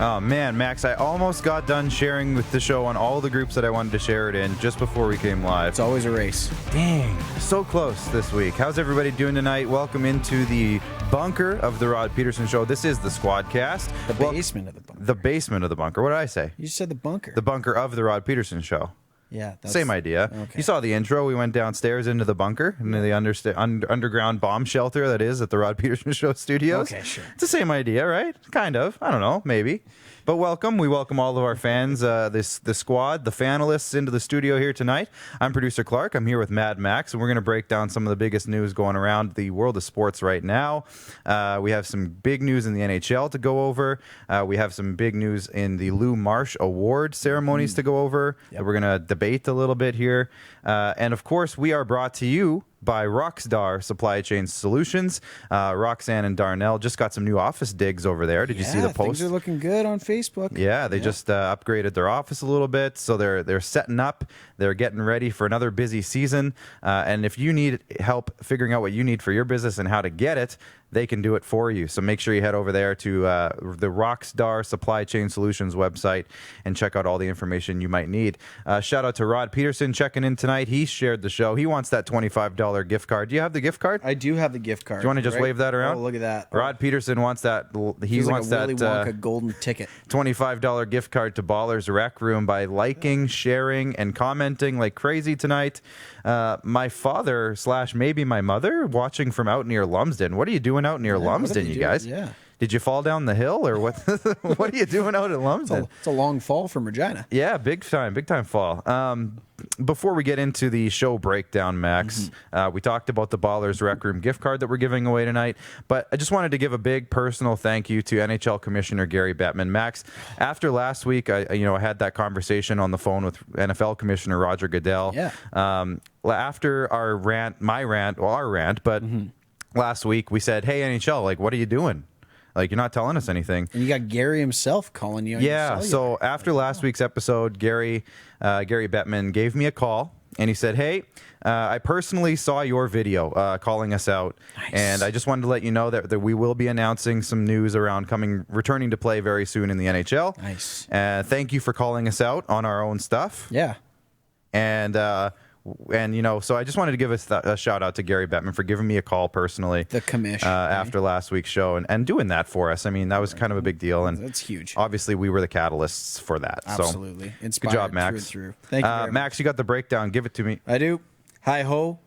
Oh, man, Max, I almost got done sharing with the show on all the groups that I wanted to share it in just before we came live. It's always a race. Dang, so close this week. How's everybody doing tonight? Welcome into the bunker of the Rod Pedersen Show. This is the SquadCast. The basement of the bunker. The basement of the bunker. What did I say? You said the bunker. The bunker of the Rod Pedersen Show. Yeah. Same idea. Okay. You saw the intro. We went downstairs into the bunker, into the underground bomb shelter that is at the Rod Pedersen Show studios. Okay, sure. It's the same idea, right? Kind of. I don't know. Maybe. But welcome. We welcome all of our fans, the squad, the fanalists into the studio here tonight. I'm producer Clark. I'm here with Mad Max, and we're going to break down some of the biggest news going around the world of sports right now. We have some big news in the NHL to go over. We have some big news in the Lou Marsh Award ceremonies to go over. Yep. We're going to debate a little bit here. And, of course, we are brought to you by Rockstar Supply Chain Solutions. Roxanne and Darnell just got some new office digs over there. Did you see the post? Things are looking good on Facebook. Yeah, they just upgraded their office a little bit, so they're setting up. They're getting ready for another busy season. And if you need help figuring out what you need for your business and how to get it, they can do it for you. So make sure you head over there to the Rockstar Supply Chain Solutions website and check out all the information you might need. Shout out to Rod Pedersen checking in tonight. He shared the show. He wants that $25 gift card. Do you have the gift card? I do have the gift card. Do you want to just wave that around? Oh, look at that. Rod Pedersen wants that. He wants like a that Willy Wonka golden ticket. $25 gift card to Ballers Rec Room by liking, sharing, and commenting like crazy tonight. My father / maybe my mother watching from out near Lumsden. What are you doing out near Lumsden, you guys? Yeah. Did you fall down the hill or what? What are you doing out at Lumsden? It's a long fall from Regina. Yeah, big time fall. Before we get into the show breakdown, Max, we talked about the Ballers Rec Room gift card that we're giving away tonight, but I just wanted to give a big personal thank you to NHL Commissioner Gary Bettman. Max, after last week, I had that conversation on the phone with NFL Commissioner Roger Goodell. Yeah. After our rant, but last week we said, "Hey NHL, like, what are you doing? Like, you're not telling us anything." And you got Gary himself calling you on your cellular. So after last week's episode, Gary Bettman gave me a call, and he said, "Hey, I personally saw your video calling us out, and I just wanted to let you know that we will be announcing some news around returning to play very soon in the NHL. Nice. Thank you for calling us out on our own stuff." Yeah. And so I just wanted to give a shout out to Gary Bettman for giving me a call personally. The commission. After last week's show and doing that for us. I mean, that was kind of a big deal. And that's huge. Obviously, we were the catalysts for that. Absolutely. So, inspired good job, Max. Through. Thank you very Max, much. you got the breakdown. Give it to me. I do. Hi ho,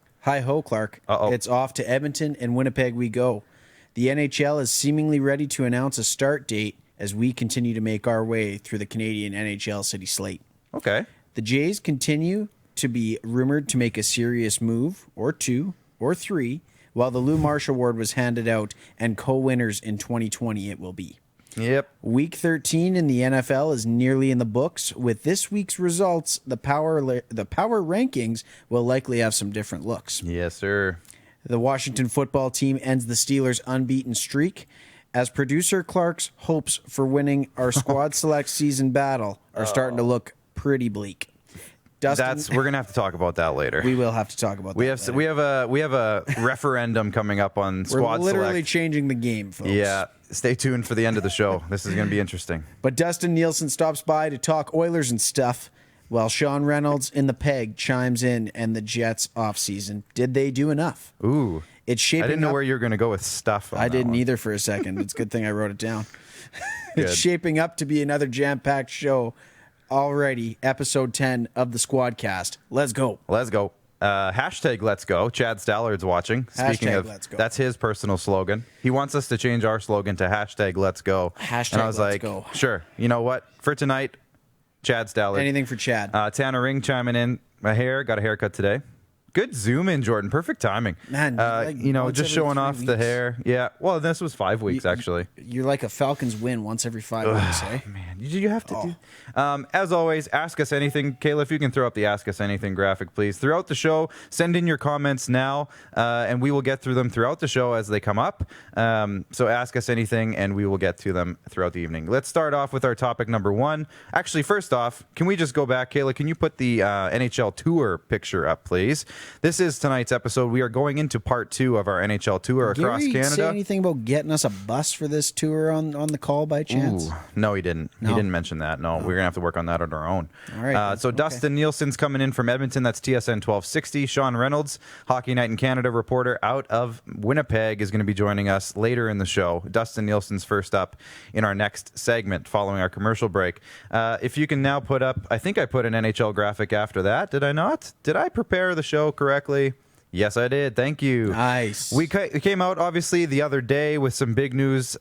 Clark. It's off to Edmonton and Winnipeg we go. The NHL is seemingly ready to announce a start date as we continue to make our way through the Canadian NHL city slate. Okay. The Jays continue to be rumored to make a serious move, or 2, or 3, while the Lou Marsh Award was handed out, and co-winners in 2020 it will be. Yep. Week 13 in the NFL is nearly in the books. With this week's results, the power rankings will likely have some different looks. Yes, sir. The Washington football team ends the Steelers' unbeaten streak, as producer Clark's hopes for winning our squad select season battle are starting to look pretty bleak. Dustin, We're gonna have to talk about that later. We will have to talk about that. We have a referendum coming up on squad We're literally select. changing the game, folks. Yeah, stay tuned for the end of the show. This is gonna be interesting. But Dustin Nielson stops by to talk Oilers and stuff, while Sean Reynolds in the Peg chimes in and the Jets offseason. Did they do enough? Ooh, It's shaping I didn't know up. where you were gonna go with stuff. I didn't either for a second. It's a good thing I wrote it down. It's Good. shaping up to be another jam-packed show. Already, episode 10 of the SquadCast. Let's go. Let's go. Hashtag Let's Go. Chad Stallard's watching. Speaking Hashtag of, Let's Go. that's his personal slogan. He wants us to change our slogan to hashtag Let's Go. Hashtag and I was Let's like, Go. Sure. You know what? For tonight, Chad Stallard. Anything for Chad. Tanner Ring chiming in. My hair, got a haircut today. Good zoom in, Jordan. Perfect timing. Man, once just every showing 3 off the weeks. hair. Yeah. Well, this was 5 weeks, actually. You're like a Falcons win once every 5 weeks, eh? Man, you have to do. As always, ask us anything. Kayla, if you can throw up the Ask Us Anything graphic, please. Throughout the show, send in your comments now, and we will get through them throughout the show as they come up. So ask us anything, and we will get to them throughout the evening. Let's start off with our topic number 1. Actually, first off, can we just go back? Kayla, can you put the NHL Tour picture up, please? This is tonight's episode. We are going into part 2 of our NHL tour across Gary Canada. Say anything about getting us a bus for this tour on the call by chance? Ooh, no, he didn't. No. He didn't mention that. No, we're going to have to work on that on our own. All right. So Dustin Nielson's coming in from Edmonton. That's TSN 1260. Sean Reynolds, Hockey Night in Canada reporter out of Winnipeg, is going to be joining us later in the show. Dustin Nielson's first up in our next segment following our commercial break. If you can now put up, I think I put an NHL graphic after that. Did I not? Did I prepare the show correctly? Yes, I did. Thank you. Nice. We came out, obviously, the other day with some big news,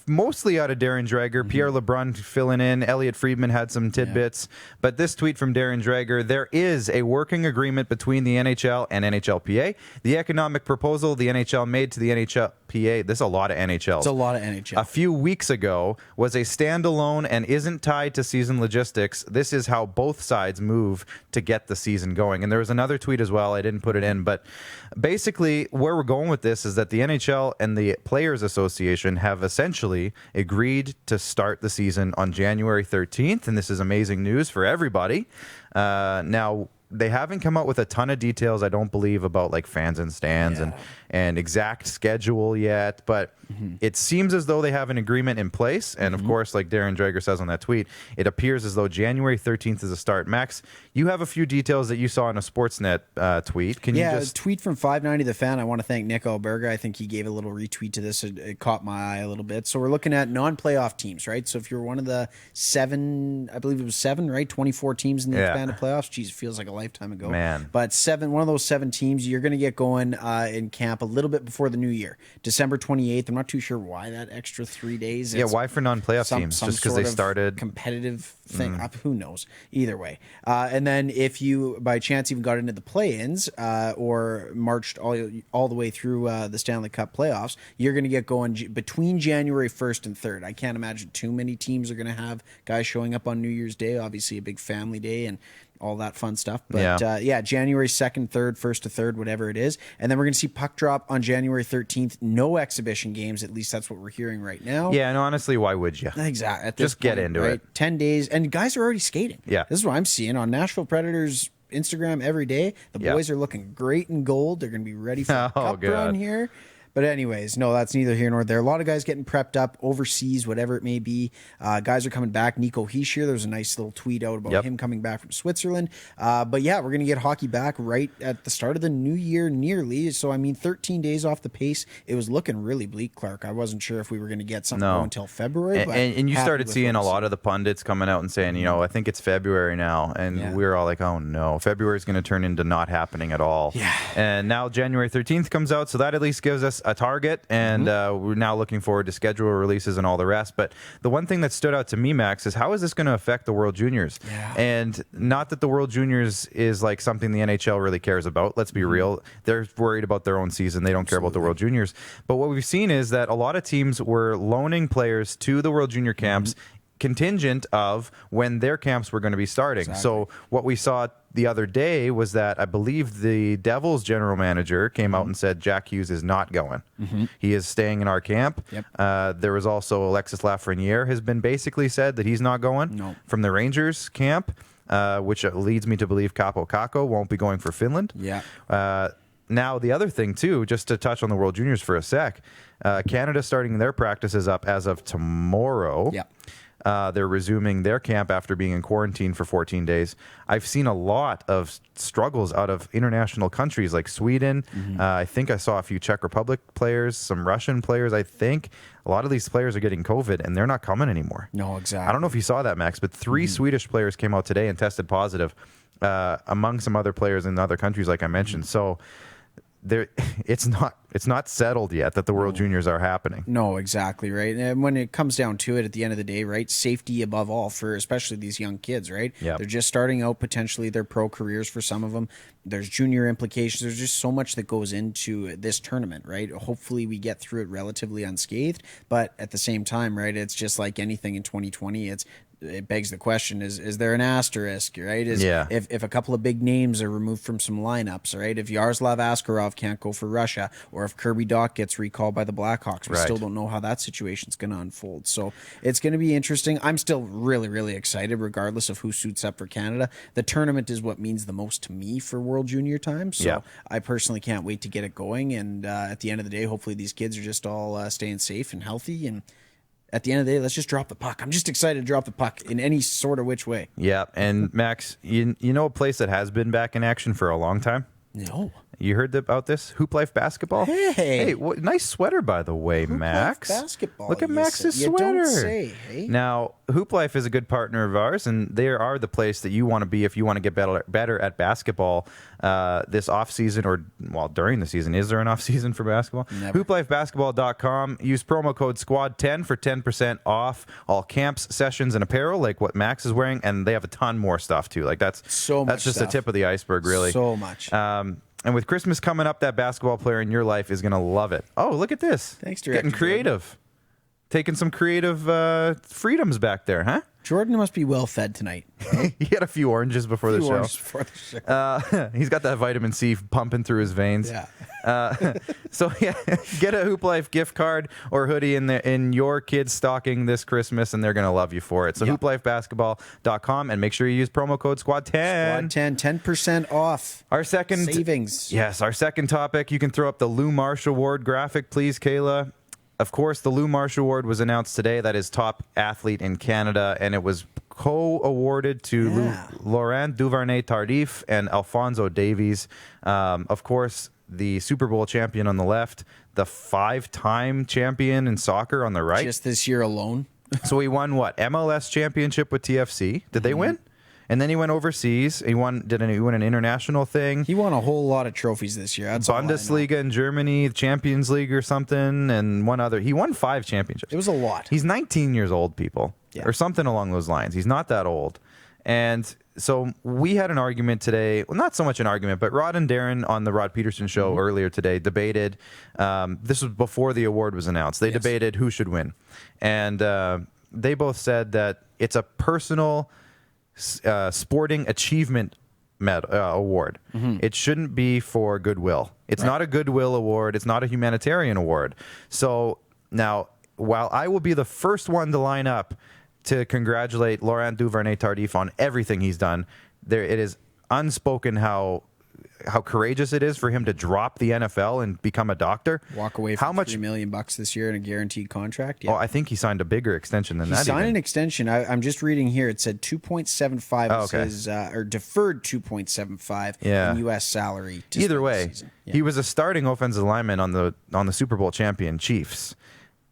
mostly out of Darren Dreger. Pierre LeBrun filling in. Elliot Friedman had some tidbits. But this tweet from Darren Dreger, there is a working agreement between the NHL and NHLPA. The economic proposal the NHL made to the NHLPA, there's a lot of NHLs. It's a lot of NHL. A few weeks ago was a standalone and isn't tied to season logistics. This is how both sides move to get the season going. And there was another tweet as well. I didn't put it in, but basically where we're going with this is that the NHL and the Players Association have essentially agreed to start the season on January 13th, and this is amazing news for everybody. Now, they haven't come out with a ton of details, I don't believe, about like fans and stands and exact schedule yet, but it seems as though they have an agreement in place. And of course, like Darren Dreger says on that tweet, it appears as though January 13th is a start. Max, you have a few details that you saw in a Sportsnet tweet. Can you just... a tweet from 590 The Fan. I want to thank Nick Alberga. I think he gave a little retweet to this. It caught my eye a little bit. So we're looking at non-playoff teams, right? So if you're one of the 7, I believe it was 7, right? 24 teams in the expanded playoffs. Geez, it feels like a lifetime ago. Man. But one of those 7 teams, you're going to get going in camp a little bit before the new year. December 28th. I'm not too sure why that extra 3 days. Yeah, why for non-playoff teams? Just because they started... competitive thing. Who knows? Either way. And then if you, by chance, even got into the play-ins or marched all the way through the Stanley Cup playoffs, you're going to get going between January 1st and 3rd. I can't imagine too many teams are going to have guys showing up on New Year's Day. Obviously, a big family day and all that fun stuff. But January 2nd, 3rd, 1st to 3rd, whatever it is. And then we're going to see puck drop on January 13th. No exhibition games. At least that's what we're hearing right now. Yeah, and honestly, why would you? Exactly. Just get into it. 10 days. And guys are already skating. Yeah. This is what I'm seeing on Nashville Predators Instagram every day. The boys are looking great in gold. They're going to be ready for a cup run here. But anyways, no, that's neither here nor there. A lot of guys getting prepped up overseas, whatever it may be. Guys are coming back. Nico Hischier, there was a nice little tweet out about him coming back from Switzerland. But yeah, we're going to get hockey back right at the start of the new year nearly. So, I mean, 13 days off the pace. It was looking really bleak, Clark. I wasn't sure if we were going to get something going until February. And you started seeing a lot of the pundits coming out and saying, you know, I think it's February now. And we were all like, oh, no, February is going to turn into not happening at all. Yeah. And now January 13th comes out, so that at least gives us a target. And we're now looking forward to schedule releases and all the rest. But the one thing that stood out to me, Max, is how is this going to affect the World Juniors? Yeah. And not that the World Juniors is like something the NHL really cares about. Let's be real. They're worried about their own season. They don't care about the World Juniors. But what we've seen is that a lot of teams were loaning players to the World Junior camps contingent of when their camps were going to be starting. Exactly. So what we saw the other day was that I believe the Devils general manager came out and said Jack Hughes is not going. He is staying in our camp. Yep. There was also Alexis Lafreniere has been basically said that he's not going from the Rangers camp, which leads me to believe Capo Kakko won't be going for Finland. Yeah. Now, the other thing, too, just to touch on the World Juniors for a sec, Canada starting their practices up as of tomorrow. Yeah. They're resuming their camp after being in quarantine for 14 days. I've seen a lot of struggles out of international countries like Sweden. I think I saw a few Czech Republic players, some Russian players. I think a lot of these players are getting COVID and they're not coming anymore. No, exactly. I don't know if you saw that, Max, but 3 Swedish players came out today and tested positive, among some other players in other countries, like I mentioned. So it's not settled yet that the World Juniors are happening. No, exactly, right. And when it comes down to it, at the end of the day, right, safety above all for especially these young kids, right? Yep. They're just starting out, potentially their pro careers for some of them. There's junior implications. There's just so much that goes into this tournament, right? Hopefully we get through it relatively unscathed, but at the same time, right, it's just like anything in 2020. It's it begs the question: is there an asterisk, right? Yeah. If a couple of big names are removed from some lineups, right? If Yaroslav Askarov can't go for Russia, or if Kirby Dach gets recalled by the Blackhawks, we still don't know how that situation's going to unfold. So it's going to be interesting. I'm still really, really excited, regardless of who suits up for Canada. The tournament is what means the most to me for World Junior time. So I personally can't wait to get it going. And at the end of the day, hopefully these kids are just all staying safe and healthy. And at the end of the day, let's just drop the puck. I'm just excited to drop the puck in any sort of which way. Yeah, and Max, you know a place that has been back in action for a long time? No. You heard about this? Hoop Life Basketball? Hey, nice sweater, by the way, Hoop Max. Life Basketball. Look at Max's sweater. You don't say, hey? Now, Hoop Life is a good partner of ours, and they are the place that you want to be if you want to get better at basketball this off-season or, during the season. Is there an off-season for basketball? Never. HoopLifeBasketball.com. Use promo code SQUAD10 for 10% off all camps, sessions, and apparel, like what Max is wearing, and they have a ton more stuff, too. Like, that's just the tip of the iceberg, really. So much. And with Christmas coming up, that basketball player in your life is going to love it. Oh, look at this. Thanks, Director. Getting creative. Taking some creative freedoms back there, huh? Jordan must be well fed tonight. He had a few oranges before the show. He's got that vitamin C pumping through his veins. Yeah. So get a Hoop Life gift card or hoodie in your kid's stocking this Christmas, and they're going to love you for it. So hooplifebasketball.com, and make sure you use promo code SQUAD10. SQUAD10, 10% off. Our second savings. Yes, our second topic. You can throw up the Lou Marsh Award graphic, please, Kayla. Of course, the Lou Marsh Award was announced today. That is top athlete in Canada, and it was co-awarded to Laurent Duvernay-Tardif and Alphonso Davies. Of course, the Super Bowl champion on the left, the 5-time champion in soccer on the right. Just this year alone. So he won what? MLS championship with TFC. Did they win? And then he went overseas. He won an international thing. He won a whole lot of trophies this year. That's Bundesliga in Germany, the Champions League or something, and one other. He won 5 championships. It was a lot. He's 19 years old, people, or something along those lines. He's not that old. And so we had an argument today. Well, not so much an argument, but Rod and Darren on the Rod Pedersen show earlier today debated. This was before the award was announced. They debated who should win. And they both said that it's a personal sporting achievement award. It shouldn't be for goodwill. It's not a goodwill award. It's not a humanitarian award. So now, while I will be the first one to line up to congratulate Laurent Duvernay-Tardif on everything he's done, it is unspoken how courageous it is for him to drop the NFL and become a doctor. Walk away from $3 million this year in a guaranteed contract. Yeah. Oh, I think he signed a bigger extension than that. He signed an extension. I'm just reading here. It said 2.75 is or deferred 2.75 in U.S. salary. Either way, he was a starting offensive lineman on the Super Bowl champion Chiefs.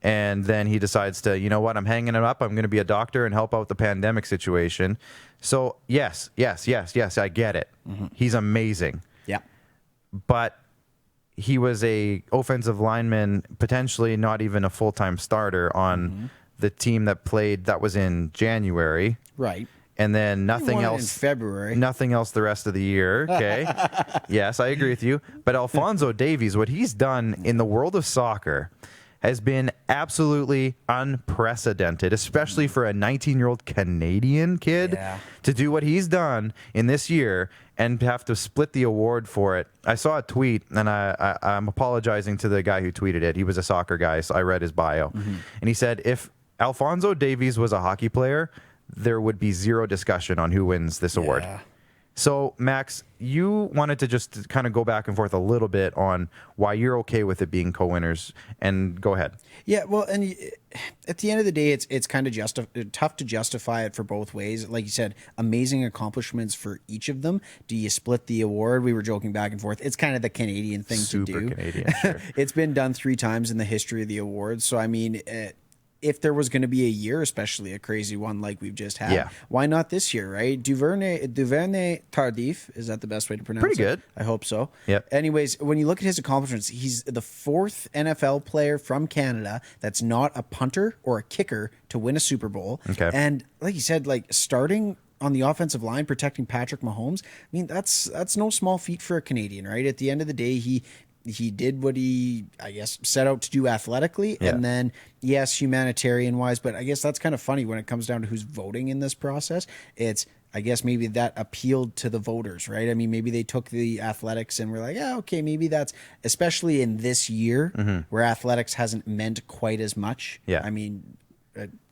And then he decides to, you know what, I'm hanging it up. I'm going to be a doctor and help out the pandemic situation. So, yes, I get it. He's amazing. Yeah. But he was a offensive lineman, potentially not even a full-time starter on the team that was in January. Right. And then nothing else in February. Nothing else the rest of the year. Okay. Yes, I agree with you. But Alphonso Davies, what he's done in the world of soccer has been absolutely unprecedented, especially for a 19-year-old Canadian kid to do what he's done in this year and have to split the award for it. I saw a tweet, and I'm apologizing to the guy who tweeted it. He was a soccer guy, so I read his bio. And he said, if Alphonso Davies was a hockey player, there would be zero discussion on who wins this award. So, Max, you wanted to just kind of go back and forth a little bit on why you're okay with it being co-winners, and go ahead. Yeah, well, and at the end of the day, it's kind of tough to justify it for both ways. Like you said, amazing accomplishments for each of them. Do you split the award? We were joking back and forth. It's kind of the Canadian thing to do. Super Canadian, sure. It's been done 3 times in the history of the awards. So, I mean, if there was going to be a year, especially a crazy one like we've just had, why not this year, right? Duvernay-Tardif, is that the best way to pronounce it? Pretty good. I hope so. Yep. Anyways, when you look at his accomplishments, he's the 4th NFL player from Canada that's not a punter or a kicker to win a Super Bowl. Okay. And like you said, like starting on the offensive line, protecting Patrick Mahomes, I mean, that's no small feat for a Canadian, right? At the end of the day, he he did what he, I guess, set out to do athletically. Yeah. And then, yes, humanitarian wise, but I guess that's kind of funny when it comes down to who's voting in this process. I guess maybe that appealed to the voters, right? I mean, maybe they took the athletics and were like, yeah, okay, maybe that's, especially in this year where athletics hasn't meant quite as much. Yeah. I mean,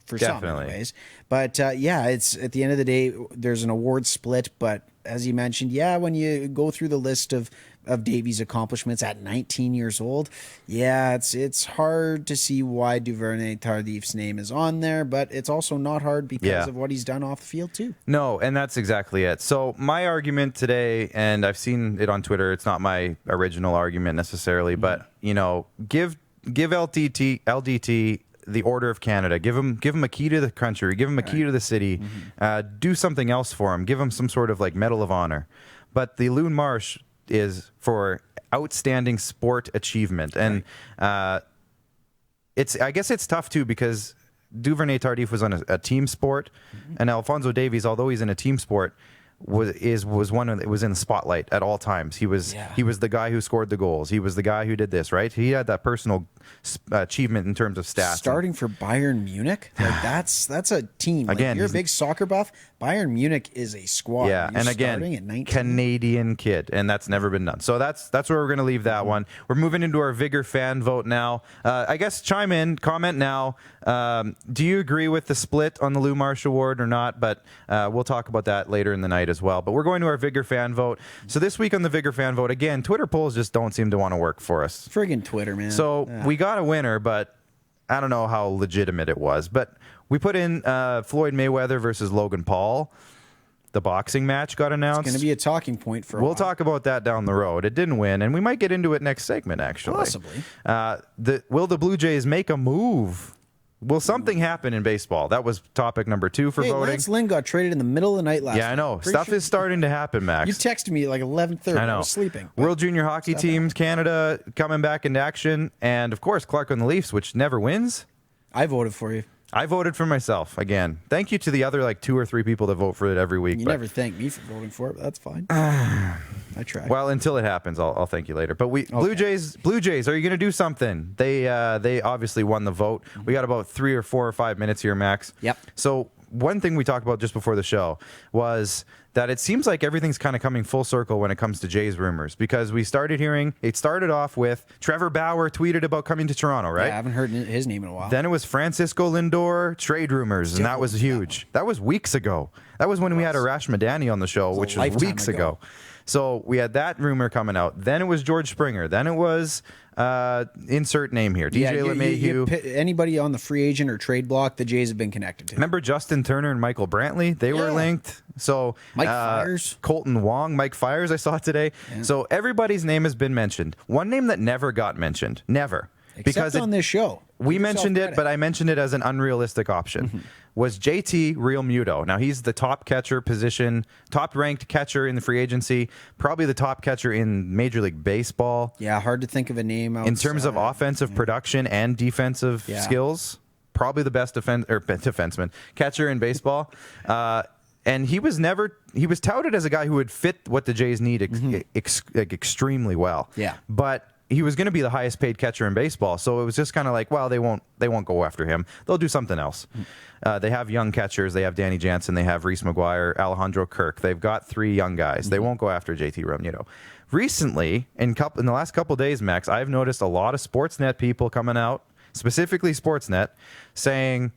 for Definitely. some anyways. But it's at the end of the day, there's an award split. But as you mentioned, when you go through the list of Davies' accomplishments at 19 years old, it's hard to see why Duvernay-Tardif's name is on there, but it's also not hard because of what he's done off the field too. No, and that's exactly it. So my argument today, and I've seen it on Twitter, it's not my original argument necessarily, but give LDT the Order of Canada. Give him a key to the country. Give him a key to the city. Do something else for him. Give him some sort of like Medal of Honor. But the Loon Marsh is for outstanding sport achievement, and I guess it's tough too because Duvernay Tardif was on a team sport, and Alphonso Davies, although he's in a team sport, was in the spotlight at all times. He was the guy who scored the goals. He was the guy who did this, right? He had that personal achievement in terms of stats. Starting for Bayern Munich, like that's a team. Again, like, you're a big soccer buff. Bayern Munich is a squad. Yeah, and again, Canadian kid, and that's never been done. So that's where we're going to leave that one. We're moving into our Vigor fan vote now. I guess chime in, comment now. Do you agree with the split on the Lou Marsh Award or not? But we'll talk about that later in the night as well. But we're going to our Vigor fan vote. So this week on the Vigor fan vote, again, Twitter polls just don't seem to want to work for us. Friggin' Twitter, man. So we got a winner, but I don't know how legitimate it was. But we put in Floyd Mayweather versus Logan Paul. The boxing match got announced. It's going to be a talking point for a while. We'll talk about that down the road. It didn't win, and we might get into it next segment, actually. Possibly. Will the Blue Jays make a move? Will something happen in baseball? That was topic number 2 for voting. Lance Lynn got traded in the middle of the night last night. Yeah, I know. Stuff is starting to happen, Max. You texted me at like 11:30. I know. I was sleeping. World Junior Hockey teams, Canada coming back into action, and of course Clark on the Leafs, which never wins. I voted for you. I voted for myself again. Thank you to the other 2 or 3 people that vote for it every week. You never thank me for voting for it, but that's fine. I tried. Well, until it happens, I'll thank you later. But Blue Jays, are you going to do something? They obviously won the vote. We got about 3 or 4 or 5 minutes here, Max. Yep. So one thing we talked about just before the show was that it seems like everything's kind of coming full circle when it comes to Jays rumors, because we started hearing, it started off with Trevor Bauer tweeted about coming to Toronto, right? Yeah, I haven't heard his name in a while. Then it was Francisco Lindor trade rumors, and that was huge. That was weeks ago. That was when we had Arash Madani on the show, which was weeks ago. So we had that rumor coming out. Then it was George Springer. Then it was insert name here, DJ LeMahieu. Anybody on the free agent or trade block, the Jays have been connected to. Remember Justin Turner and Michael Brantley? They were linked. So Mike Fiers, Colton Wong, Mike Fiers, I saw today. Yeah. So everybody's name has been mentioned. One name that never got mentioned, never. Except on this show. We mentioned it, but I mentioned it as an unrealistic option, was JT Realmuto. Now, he's the top catcher position, top-ranked catcher in the free agency, probably the top catcher in Major League Baseball. Yeah, hard to think of a name outside. In terms of offensive production and defensive skills, probably the best defenseman, catcher in baseball. And he was touted as a guy who would fit what the Jays need extremely well. Yeah. But he was going to be the highest paid catcher in baseball, so it was just kind of like, well, they won't go after him. They'll do something else. They have young catchers. They have Danny Jansen. They have Reese McGuire, Alejandro Kirk. They've got 3 young guys. They won't go after JT Realmuto. Recently, in the last couple of days, Max, I've noticed a lot of Sportsnet people coming out, specifically Sportsnet, saying,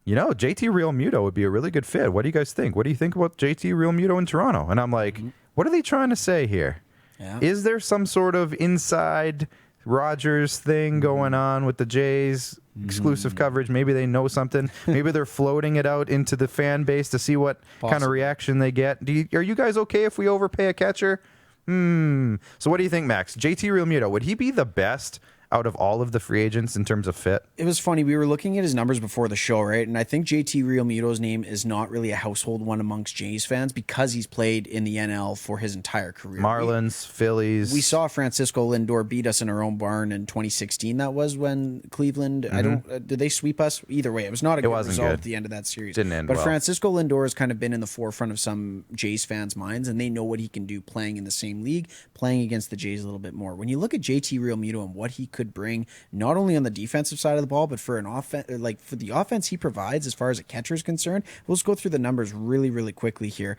JT Realmuto would be a really good fit. What do you guys think? What do you think about JT Realmuto in Toronto? And I'm like, what are they trying to say here? Yeah. Is there some sort of inside Rogers thing going on with the Jays? Exclusive coverage? Maybe they know something. Maybe they're floating it out into the fan base to see what kind of reaction they get. Are you guys okay if we overpay a catcher? So what do you think, Max? JT Realmuto, would he be the best out of all of the free agents in terms of fit. It was funny. We were looking at his numbers before the show, right? And I think JT Realmuto's name is not really a household one amongst Jays fans because he's played in the NL for his entire career. Marlins, Phillies. We saw Francisco Lindor beat us in our own barn in 2016. That was when Cleveland, did they sweep us? Either way, it was not a good result at the end of that series. Didn't end But well. Francisco Lindor has kind of been in the forefront of some Jays fans' minds, and they know what he can do playing in the same league, playing against the Jays a little bit more. When you look at JT Realmuto and what he could bring, not only on the defensive side of the ball, but for an offense, like for the offense he provides as far as a catcher is concerned, we'll just go through the numbers really, really quickly here.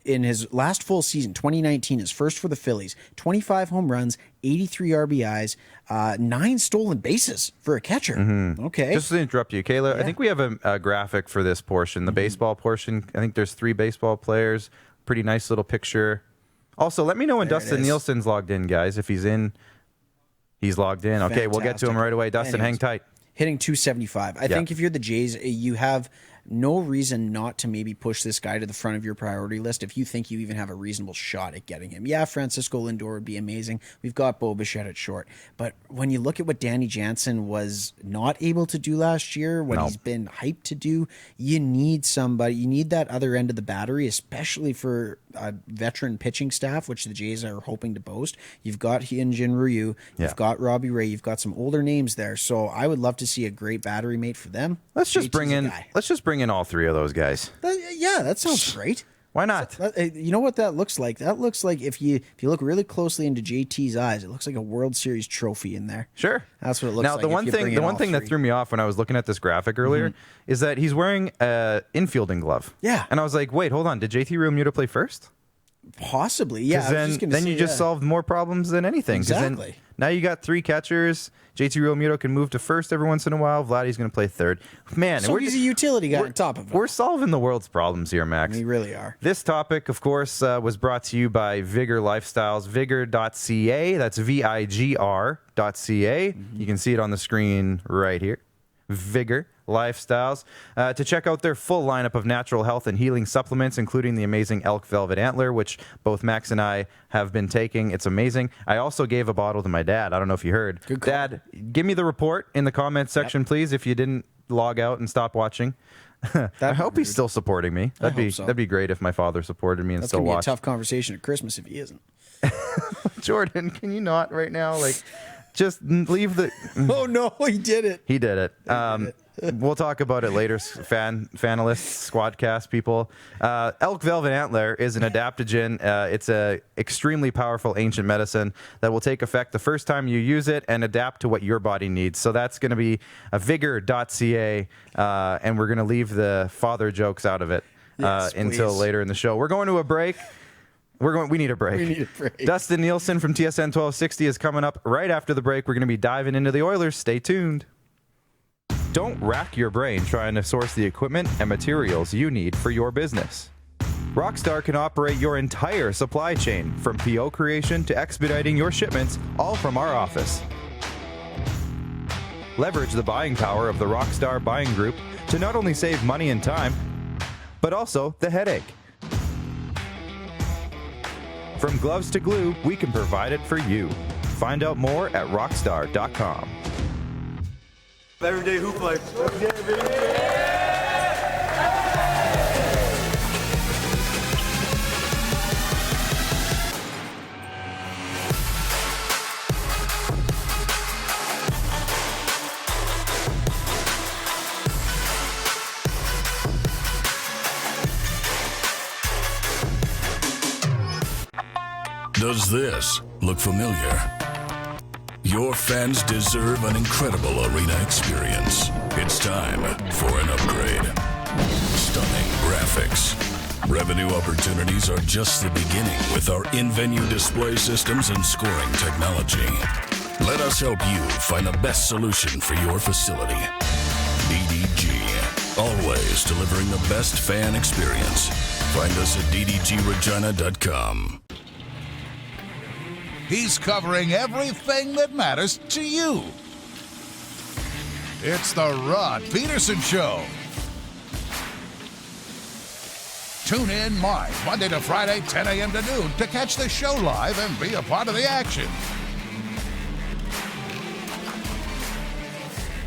In his last full season, 2019, his first for the Phillies, 25 home runs, 83 RBIs, 9 stolen bases for a catcher. Okay. Just to interrupt you, Kayla, I think we have a graphic for this portion, the baseball portion. I think there's 3 baseball players. Pretty nice little picture. Also, let me know when Dustin Nielsen's logged in, guys. If he's in, he's logged in. Okay, we'll get to him right away. Dustin, hang tight. Hitting 275. I think if you're the Jays, you have no reason not to maybe push this guy to the front of your priority list if you think you even have a reasonable shot at getting him. Yeah, Francisco Lindor would be amazing. We've got Bo Bichette at short. But when you look at what Danny Jansen was not able to do last year, what he's been hyped to do, you need somebody. You need that other end of the battery, especially for a veteran pitching staff, which the Jays are hoping to boast. You've got Hyun-Jin Ryu. You've got Robbie Ray. You've got some older names there. So I would love to see a great battery mate for them. Let's just bring in all 3 of those guys. Yeah, that sounds great. Why not? You know what that looks like? That looks like if you look really closely into JT's eyes, it looks like a World Series trophy in there. Sure. That's what it looks like. Now, the one thing that threw me off when I was looking at this graphic earlier is that he's wearing an infielding glove. Yeah. And I was like, wait, hold on. Did JT Realmuto play first? Possibly, yeah. Then you just solved more problems than anything. Exactly. Now you got 3 catchers. JT Realmuto can move to first every once in a while. Vladdy's going to play third. Man, so he's a utility guy on top of it. We're solving the world's problems here, Max. We really are. This topic, of course, was brought to you by Vigor Lifestyles, vigor.ca. That's vigr.ca. You can see it on the screen right here. Vigor Lifestyles. To check out their full lineup of natural health and healing supplements, including the amazing Elk Velvet Antler, which both Max and I have been taking. It's amazing. I also gave a bottle to my dad. I don't know if you heard. Good call. Dad, give me the report in the comments section, please, if you didn't log out and stop watching. I hope he's still supporting me. That'd be great if my father supported me and That's still watched. That's going to be a tough conversation at Christmas if he isn't. Jordan, can you not right now? Just leave the... Oh, no, he did it. He did it. We'll talk about it later, fanalists, SquadCast people. Elk Velvet Antler is an adaptogen. It's a extremely powerful ancient medicine that will take effect the first time you use it and adapt to what your body needs. So that's going to be a vigor.ca, and we're going to leave the father jokes out of it until later in the show. We're going to a break. We need a break. Dustin Nielson from TSN 1260 is coming up right after the break. We're going to be diving into the Oilers. Stay tuned. Don't rack your brain trying to source the equipment and materials you need for your business. Rockstar can operate your entire supply chain, from PO creation to expediting your shipments, all from our office. Leverage the buying power of the Rockstar Buying Group to not only save money and time, but also the headache. From gloves to glue, we can provide it for you. Find out more at rockstar.com. Everyday hoop life. Does this look familiar? Your fans deserve an incredible arena experience. It's time for an upgrade. Stunning graphics. Revenue opportunities are just the beginning with our in-venue display systems and scoring technology. Let us help you find the best solution for your facility. DDG. Always delivering the best fan experience. Find us at ddgregina.com. He's covering everything that matters to you. It's the Rod Pedersen Show. Tune in live Monday to Friday, 10 a.m. to noon to catch the show live and be a part of the action.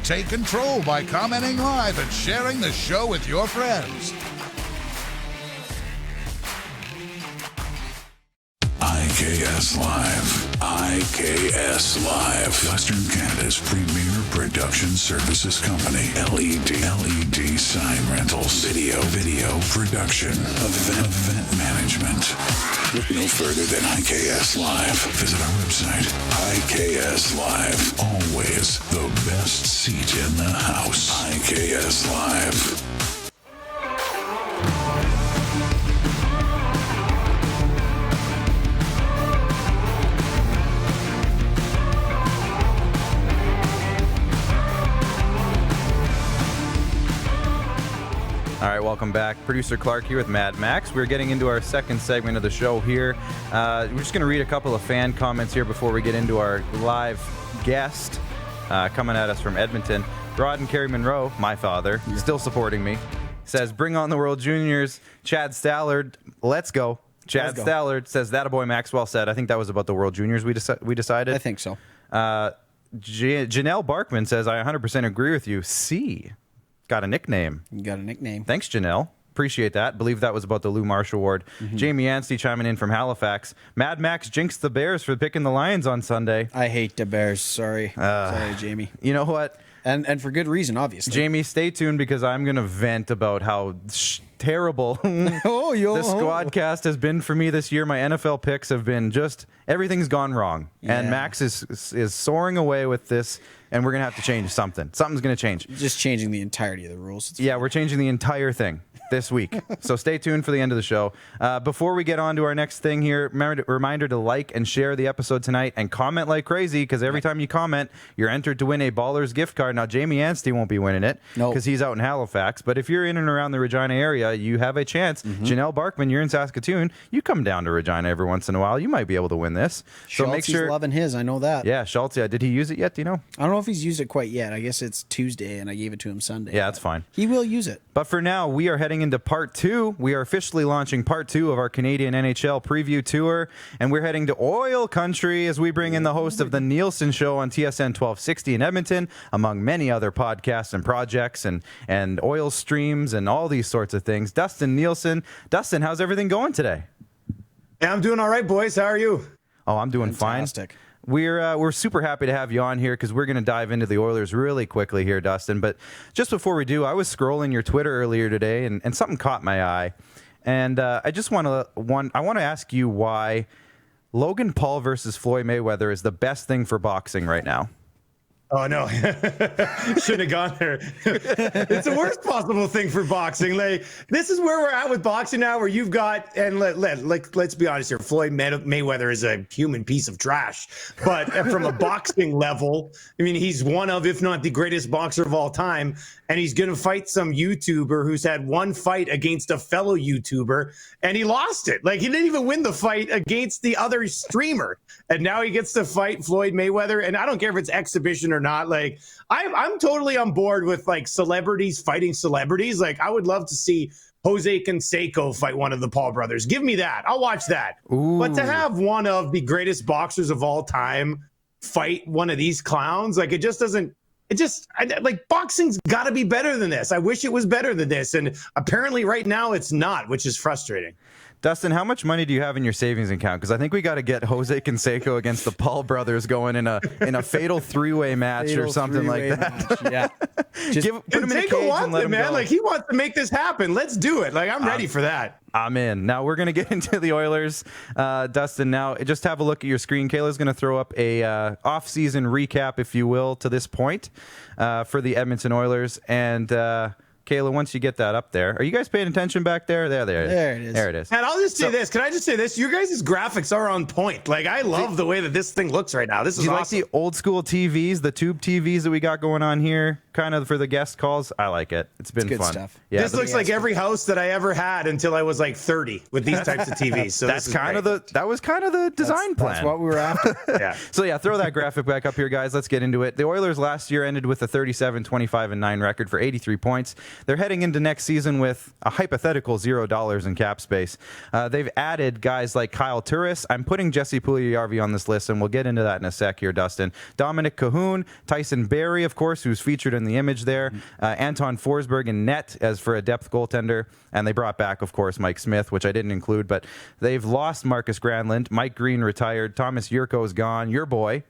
Take control by commenting live and sharing the show with your friends. IKS Live. IKS Live. Western Canada's premier production services company. LED sign rentals. Video production. Event management. Look no further than IKS Live. Visit our website. IKS Live. Always the best seat in the house. IKS Live. All right, welcome back. Producer Clark here with Mad Max. We're getting into our second segment of the show here. We're just going to read a couple of fan comments here before we get into our live guest coming at us from Edmonton. Rod and Kerry Monroe, my father, still supporting me, says, bring on the World Juniors. Chad Stallard, let's go. Chad Stallard says, that a boy Maxwell said. I think that was about the World Juniors we decided. I think so. Janelle Barkman says, I 100% agree with you. C. Got a nickname. You got a nickname. Thanks, Janelle. Appreciate that. Believe that was about the Lou Marsh Award. Mm-hmm. Jamie Anstey chiming in from Halifax. Mad Max jinxed the Bears for picking the Lions on Sunday. I hate the Bears. Sorry, Jamie. You know what? And for good reason, obviously. Jamie, stay tuned because I'm going to vent about how terrible the SquadCast has been for me this year. My NFL picks have been just, everything's gone wrong. Yeah. And Max is soaring away with this, and we're going to have to change something. Something's going to change. Just changing the entirety of the rules. Yeah, we're changing the entire thing this week. So stay tuned for the end of the show. Before we get on to our next thing here, reminder to like and share the episode tonight and comment like crazy, because every time you comment, you're entered to win a Ballers gift card. Now, Jamie Anstey won't be winning it because he's out in Halifax. But if you're in and around the Regina area, you have a chance. Mm-hmm. Janelle Barkman, you're in Saskatoon. You come down to Regina every once in a while. You might be able to win this. So make sure. He's loving his. I know that. Yeah, Schultz. Yeah. Did he use it yet? Do you know? I don't know if he's used it quite yet. I guess it's Tuesday, and I gave it to him Sunday. Yeah, that's fine. He will use it. But for now, we are heading into part 2. We are officially launching part 2 of our Canadian NHL preview tour, and we're heading to oil country as we bring in the host of the Nielson Show on TSN 1260 in Edmonton, among many other podcasts and projects and oil streams and all these sorts of things. Dustin Nielson. Dustin, how's everything going today? Yeah, I'm doing all right, boys. How are you? Oh, I'm doing Fantastic. Fine. We're super happy to have you on here because we're going to dive into the Oilers really quickly here, Dustin. But just before we do, I was scrolling your Twitter earlier today, and something caught my eye. And I just want to ask you why Logan Paul versus Floyd Mayweather is the best thing for boxing right now. Oh, no. Shouldn't have gone there. It's the worst possible thing for boxing. Like, this is where we're at with boxing now, where you've got, and let's be honest here, Floyd Mayweather is a human piece of trash. But from a boxing level, I mean, he's one of, if not the greatest boxer of all time. And he's going to fight some YouTuber who's had one fight against a fellow YouTuber, and he lost it. Like, he didn't even win the fight against the other streamer. And now he gets to fight Floyd Mayweather. And I don't care if it's exhibition or not. Like, I'm totally on board with, like, celebrities fighting celebrities. Like, I would love to see Jose Canseco fight one of the Paul brothers. Give me that. I'll watch that. Ooh. But to have one of the greatest boxers of all time fight one of these clowns, like, it just doesn't. Like, boxing's got to be better than this. I wish it was better than this. And apparently right now it's not, which is frustrating. Dustin, how much money do you have in your savings account? Because I think we got to get Jose Canseco against the Paul brothers going in a fatal three-way match or something like that. Yeah. Just put him in a cage and let him go. Like, he wants to make this happen. Let's do it. Like, I'm ready for that. I'm in. Now we're going to get into the Oilers. Dustin, now just have a look at your screen. Kayla's going to throw up a off-season recap, if you will, to this point for the Edmonton Oilers. And Kayla, once you get that up there, are you guys paying attention back there? There it is. There it is. And I'll just say this. Can I just say this? Your guys' graphics are on point. Like, I love the way that this thing looks right now. This is awesome. Do you like the old school TVs, the tube TVs that we got going on here, kind of for the guest calls? I like it. It's been good fun. Stuff. Yeah, this looks like every house that I ever had until I was like 30 with these types of TVs. So that was kind of the design plan. That's what we were after. Yeah. So yeah, throw that graphic back up here, guys. Let's get into it. The Oilers last year ended with a 37-25-9 record for 83 points. they're heading into next season with a hypothetical $0 in cap space. They've added guys like Kyle Turris. I'm putting Jesse Puljujarvi on this list, and we'll get into that in a sec here, Dustin. Dominic Cahoon, Tyson Barrie, of course, who's featured in the image there. Anton Forsberg in net as for a depth goaltender. And they brought back, of course, Mike Smith, which I didn't include, but they've lost Marcus Granlund. Mike Green retired. Thomas Yurko's gone. Your boy.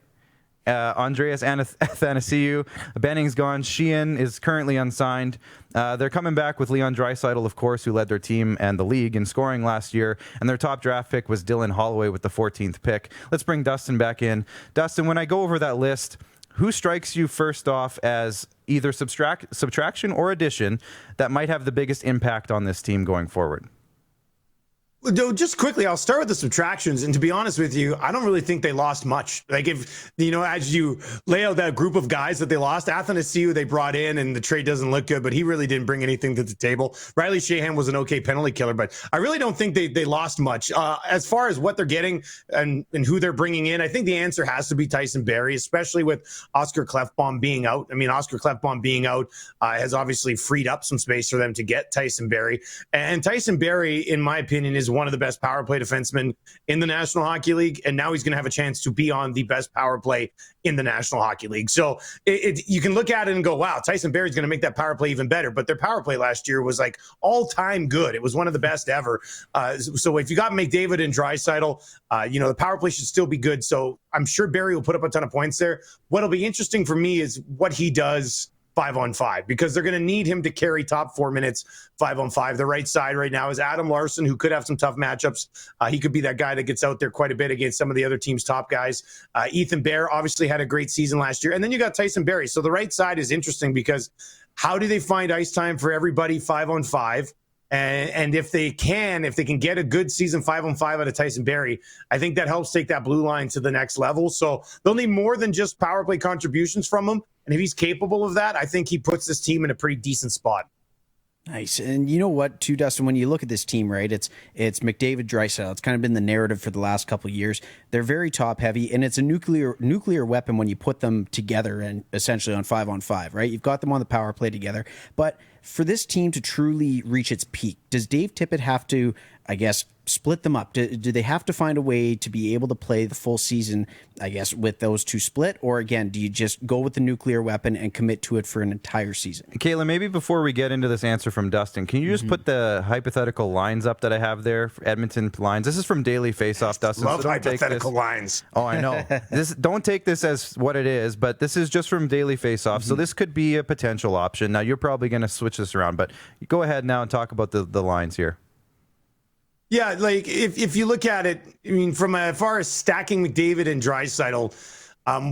Andreas Athanasiou. Benning's gone. Sheehan is currently unsigned. They're coming back with Leon Draisaitl, of course, who led their team and the league in scoring last year. And their top draft pick was Dylan Holloway with the 14th pick. Let's bring Dustin back in. Dustin, when I go over that list, who strikes you first off as either subtraction or addition that might have the biggest impact on this team going forward? Just quickly, I'll start with the subtractions. And to be honest with you, I don't really think they lost much. Like if, as you lay out that group of guys that they lost, Athanasiou they brought in and the trade doesn't look good, but he really didn't bring anything to the table. Riley Sheahan was an okay penalty killer, but I really don't think they lost much. As far as what they're getting and who they're bringing in, I think the answer has to be Tyson Barrie, especially with Oscar Klefbom being out. I mean, Oscar Klefbom being out has obviously freed up some space for them to get Tyson Barrie. And Tyson Barrie, in my opinion, is one of the best power play defensemen in the National Hockey League, and now he's going to have a chance to be on the best power play in the National Hockey League. So you can look at it and go, wow, Tyson Barrie's going to make that power play even better. But their power play last year was like all-time good. It was one of the best ever. So if you got McDavid and Draisaitl, the power play should still be good. So I'm sure Barrie will put up a ton of points there. What'll be interesting for me is what he does 5-on-5, because they're going to need him to carry top 4 minutes 5-on-5. The right side right now is Adam Larson, who could have some tough matchups. He could be that guy that gets out there quite a bit against some of the other team's top guys. Ethan Bear obviously had a great season last year. And then you got Tyson Barrie. So the right side is interesting because how do they find ice time for everybody 5-on-5? And if they can get a good season 5-on-5 out of Tyson Barrie, I think that helps take that blue line to the next level. So they'll need more than just power play contributions from him. And if he's capable of that, I think he puts this team in a pretty decent spot. Nice. And you know what, too, Dustin, when you look at this team, right, it's McDavid, Draisaitl. It's kind of been the narrative for the last couple of years. They're very top heavy, and it's a nuclear weapon when you put them together and essentially on 5-on-5, right? You've got them on the power play together. But for this team to truly reach its peak, does Dave Tippett have to, I guess, split them up? Do they have to find a way to be able to play the full season, I guess, with those two split? Or again, do you just go with the nuclear weapon and commit to it for an entire season? Kayla, maybe before we get into this answer from Dustin, can you just put the hypothetical lines up that I have there for Edmonton lines? This is from Daily Faceoff, Dustin. Love so hypothetical lines. Oh, I know. Don't take this as what it is, but this is just from Daily Faceoff. So this could be a potential option. Now, you're probably going to switch this around, but go ahead now and talk about the lines here. Yeah, like if you look at it, I mean, from as far as stacking McDavid and Draisaitl,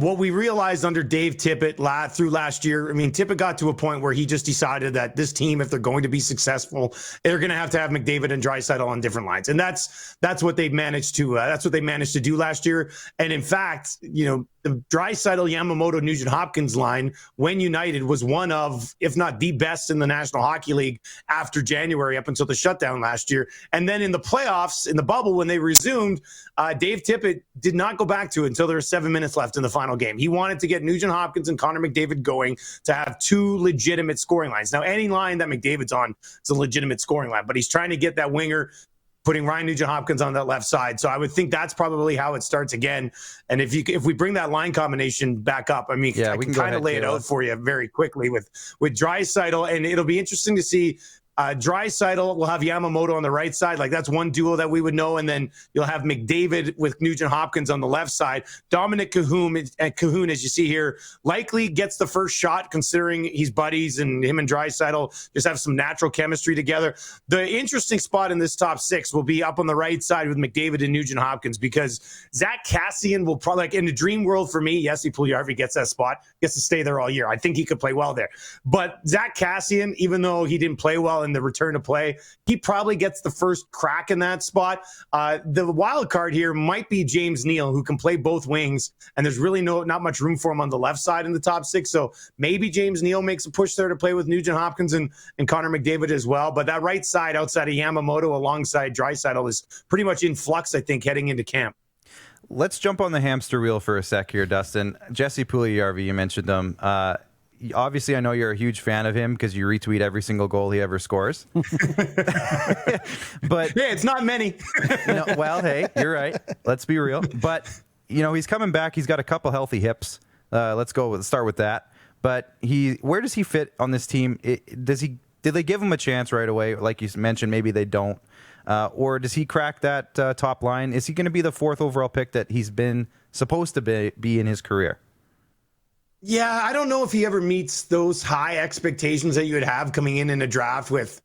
what we realized under Dave Tippett through last year, I mean, Tippett got to a point where he just decided that this team, if they're going to be successful, they're going to have McDavid and Draisaitl on different lines, and that's what they managed to do last year. And in fact, the Draisaitl, Yamamoto, Nugent Hopkins line, when united, was one of, if not the best in the National Hockey League after January, up until the shutdown last year. And then in the playoffs, in the bubble, when they resumed, Dave Tippett did not go back to it until there were 7 minutes left in the final game. He wanted to get Nugent Hopkins and Connor McDavid going to have two legitimate scoring lines. Now, any line that McDavid's on is a legitimate scoring line, but he's trying to get that winger, putting Ryan Nugent-Hopkins on that left side. So I would think that's probably how it starts again. And if we bring that line combination back up, I mean, yeah, I can kind of lay it out for you very quickly with Draisaitl, and it'll be interesting to see. Draisaitl will have Yamamoto on the right side. Like, that's one duo that we would know. And then you'll have McDavid with Nugent Hopkins on the left side. Dominic Cahoon, as you see here, likely gets the first shot, considering he's buddies, and him and Draisaitl just have some natural chemistry together. The interesting spot in this top six will be up on the right side with McDavid and Nugent Hopkins, because Zach Kassian will probably, like, in the dream world for me, Jesse Puljujarvi gets that spot, gets to stay there all year. I think he could play well there. But Zach Kassian, even though he didn't play well in the return to play, he probably gets the first crack in that spot. The wild card here might be James Neal, who can play both wings, and there's really not much room for him on the left side in the top six. So maybe James Neal makes a push there to play with Nugent Hopkins and Connor McDavid as well. But that right side outside of Yamamoto alongside Draisaitl is pretty much in flux, I think, heading into camp. Let's jump on the hamster wheel for a sec here, Dustin. Jesse Puljujarvi, you mentioned him. obviously I know you're a huge fan of him because you retweet every single goal he ever scores. But yeah, it's not many. Well, hey, you're right. Let's be real. But he's coming back. He's got a couple healthy hips. Let's start with that. But where does he fit on this team? Did they give him a chance right away? Like you mentioned, maybe they don't. Or does he crack that top line? Is he going to be the 4th overall pick that he's been supposed to be in his career? Yeah, I don't know if he ever meets those high expectations that you would have coming in a draft with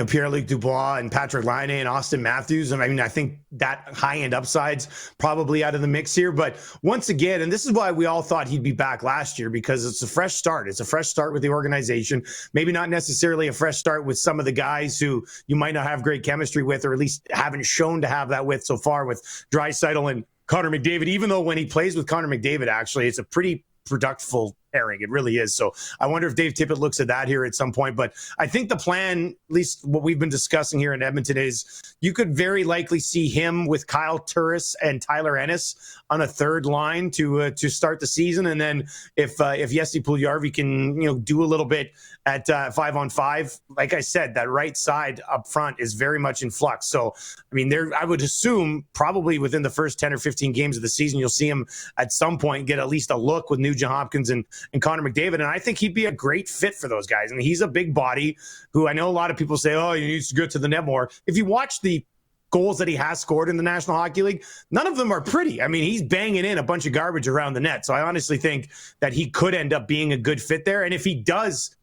Pierre-Luc Dubois and Patrick Laine and Austin Matthews. I mean, I think that high-end upside's probably out of the mix here. But once again, and this is why we all thought he'd be back last year, because it's a fresh start. It's a fresh start with the organization. Maybe not necessarily a fresh start with some of the guys who you might not have great chemistry with, or at least haven't shown to have that with so far, with Draisaitl and Connor McDavid, even though when he plays with Connor McDavid, actually, it's a pretty productive pairing. It really is. So I wonder if Dave Tippett looks at that here at some point. But I think the plan, at least what we've been discussing here in Edmonton, is you could very likely see him with Kyle Turris and Tyler Ennis on a third line to start the season. And then if Jesse Puljujarvi can do a little bit at 5-on-5, like I said, that right side up front is very much in flux. So I mean, I would assume probably within the first 10 or 15 games of the season, you'll see him at some point get at least a look with Nugent Hopkins and Connor McDavid. And I think he'd be a great fit for those guys. And he's a big body who I know a lot of people say, oh, he needs to go to the net more. If you watch the goals that he has scored in the National Hockey League, none of them are pretty. I mean, he's banging in a bunch of garbage around the net. So I honestly think that he could end up being a good fit there. And if he does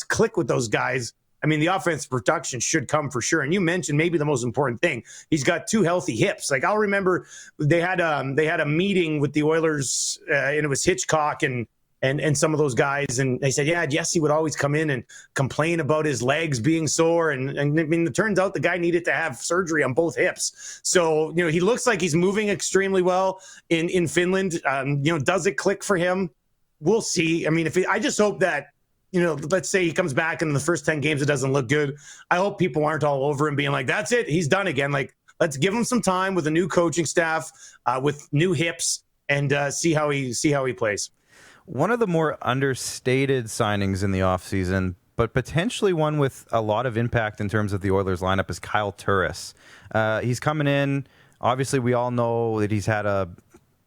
click with those guys, I mean, the offensive production should come for sure. And you mentioned maybe the most important thing. He's got 2 healthy hips. Like, I'll remember they had a meeting with the Oilers, and it was Hitchcock and some of those guys. And they said, yeah, Jesse would always come in and complain about his legs being sore. And I mean, it turns out the guy needed to have surgery on both hips. So, he looks like he's moving extremely well in Finland. Does it click for him? We'll see. I mean, I just hope that, let's say he comes back and in the first 10 games it doesn't look good. I hope people aren't all over him being like, that's it, he's done again. Like, let's give him some time with a new coaching staff, with new hips, and see how he plays. One of the more understated signings in the offseason, but potentially one with a lot of impact in terms of the Oilers lineup, is Kyle Turris. He's coming in. Obviously, we all know that he's had a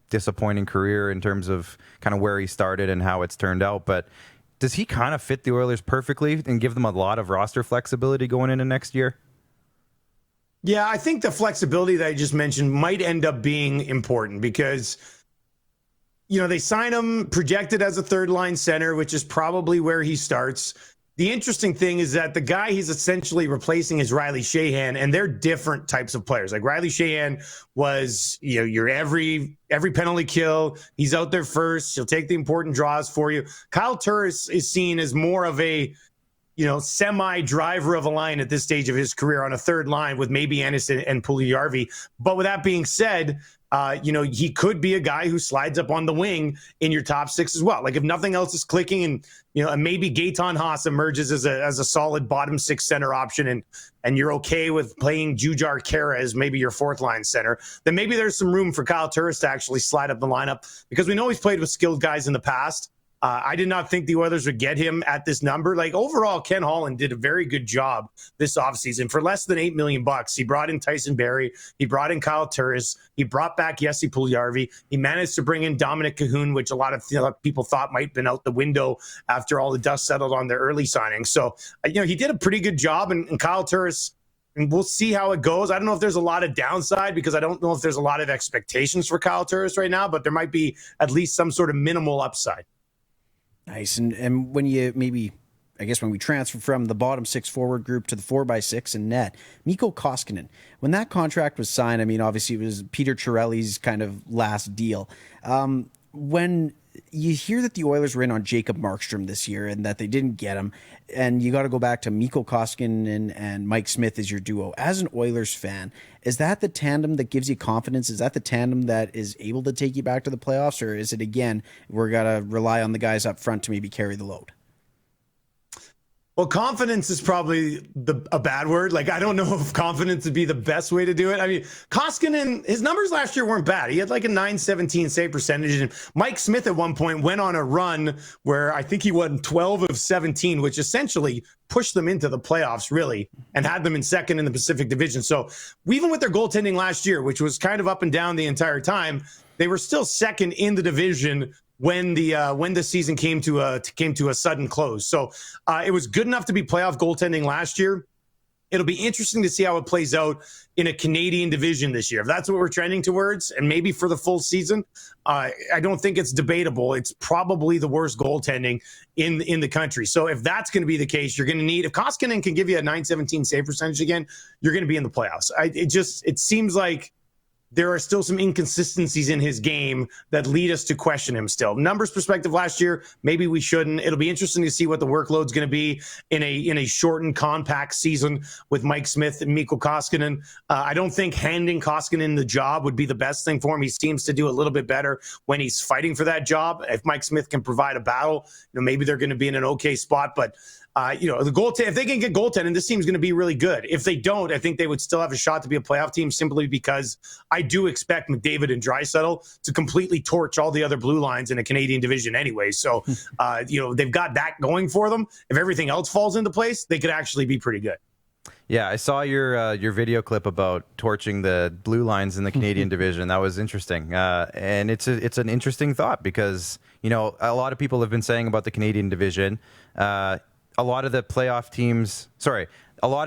disappointing career in terms of kind of where he started and how it's turned out, but does he kind of fit the Oilers perfectly and give them a lot of roster flexibility going into next year? Yeah, I think the flexibility that I just mentioned might end up being important because, they sign him projected as a third-line center, which is probably where he starts. The interesting thing is that the guy he's essentially replacing is Riley Sheahan, and they're different types of players. Like, Riley Sheahan was, your every penalty kill. He's out there first. He'll take the important draws for you. Kyle Turris is seen as more of a, semi-driver of a line at this stage of his career on a third line with maybe Ennis and Puljujarvi. But with that being said, he could be a guy who slides up on the wing in your top 6 as well. Like, if nothing else is clicking and maybe Gaetan Haas emerges as a solid bottom 6 center option and you're okay with playing Jujhar Khaira as maybe your 4th line center, then maybe there's some room for Kyle Turris to actually slide up the lineup, because we know he's played with skilled guys in the past. I did not think the Oilers would get him at this number. Like, overall, Ken Holland did a very good job this offseason. For less than $8 million, he brought in Tyson Barrie. He brought in Kyle Turris. He brought back Jesse Puljujarvi. He managed to bring in Dominic Cahoon, which a lot of people thought might have been out the window after all the dust settled on their early signings. So, he did a pretty good job. And Kyle Turris, and we'll see how it goes. I don't know if there's a lot of downside, because I don't know if there's a lot of expectations for Kyle Turris right now, but there might be at least some sort of minimal upside. Nice. And when we transfer from the bottom 6 forward group to the 4x6 in net, Mikko Koskinen, when that contract was signed, I mean, obviously it was Peter Chiarelli's kind of last deal. When you hear that the Oilers were in on Jacob Markstrom this year and that they didn't get him, and you got to go back to Mikko Koskinen and Mike Smith as your duo. As an Oilers fan, is that the tandem that gives you confidence? Is that the tandem that is able to take you back to the playoffs? Or is it, again, we're got to rely on the guys up front to maybe carry the load? Well, confidence is probably a bad word. Like, I don't know if confidence would be the best way to do it. I mean, Koskinen, his numbers last year weren't bad. He had like a .917 save percentage. And Mike Smith at one point went on a run where I think he won 12 of 17, which essentially pushed them into the playoffs, really, and had them in second in the Pacific Division. So even with their goaltending last year, which was kind of up and down the entire time, they were still second in the division when the season came to a sudden close. So it was good enough to be playoff goaltending last year. It'll be interesting to see how it plays out in a Canadian division this year. If that's what we're trending towards, and maybe for the full season, I don't think it's debatable. It's probably the worst goaltending in the country. So if that's going to be the case, you're going to need, if Koskinen can give you a .917 save percentage again, you're going to be in the playoffs. It seems like there are still some inconsistencies in his game that lead us to question him still. Numbers perspective last year, maybe we shouldn't. It'll be interesting to see what the workload's going to be in a shortened, compact season with Mike Smith and Mikko Koskinen. I don't think handing Koskinen the job would be the best thing for him. He seems to do a little bit better when he's fighting for that job. If Mike Smith can provide a battle, maybe they're going to be in an okay spot. But the goaltend, if they can get goaltending, this team's going to be really good. If they don't, I think they would still have a shot to be a playoff team, simply because I do expect McDavid and Draisaitl to completely torch all the other blue lines in a Canadian division anyway. So, they've got that going for them. If everything else falls into place, they could actually be pretty good. Yeah, I saw your video clip about torching the blue lines in the Canadian division. That was interesting, and it's an interesting thought because a lot of people have been saying about the Canadian division. A lot of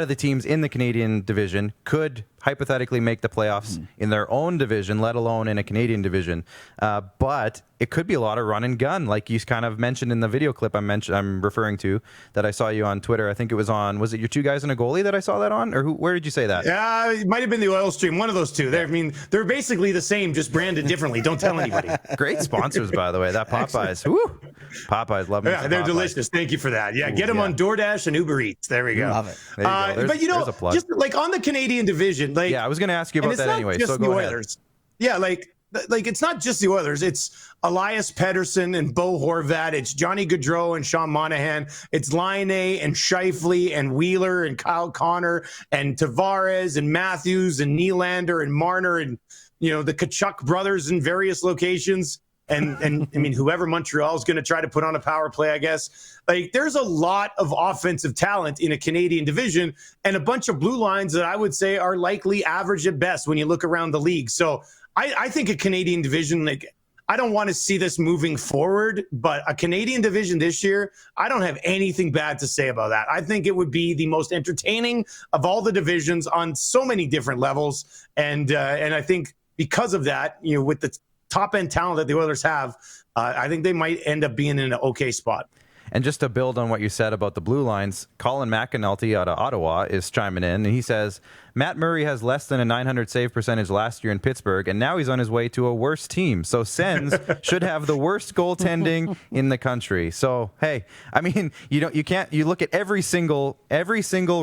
the teams in the Canadian division could hypothetically make the playoffs in their own division, let alone in a Canadian division. But it could be a lot of run and gun, like you kind of mentioned in the video clip I'm referring to that I saw you on Twitter. I think it was it your two guys and a goalie that I saw that on? Or where did you say that? Yeah, it might have been the Oil Stream, one of those two. They're basically the same, just branded differently. Don't tell anybody. Great sponsors, by the way. That Popeyes. Woo! Popeyes, love me. Yeah, they're delicious. Thank you for that. Yeah, get them on DoorDash and Uber Eats. There we go. Love it. There you go. There's a plug. Just like on the Canadian division, I was going to ask you about that anyway. So go ahead. Oilers. Yeah, like it's not just the Oilers. It's Elias Pedersen and Bo Horvat. It's Johnny Gaudreau and Sean Monahan. It's Laine and Scheifele and Wheeler and Kyle Connor and Tavares and Matthews and Nylander and Marner and the Tkachuk brothers in various locations. And I mean, whoever Montreal is going to try to put on a power play, I guess. Like, there's a lot of offensive talent in a Canadian division and a bunch of blue lines that I would say are likely average at best when you look around the league. So I think a Canadian division, I don't want to see this moving forward, but a Canadian division this year, I don't have anything bad to say about that. I think it would be the most entertaining of all the divisions on so many different levels. And I think because of that, with the top end talent that the Oilers have, I think they might end up being in an okay spot. And just to build on what you said about the blue lines, Colin McAnulty out of Ottawa is chiming in, and he says, Matt Murray has less than a .900 save percentage last year in Pittsburgh, and now he's on his way to a worse team. So Sens should have the worst goaltending in the country. So, hey, I mean, you look at every single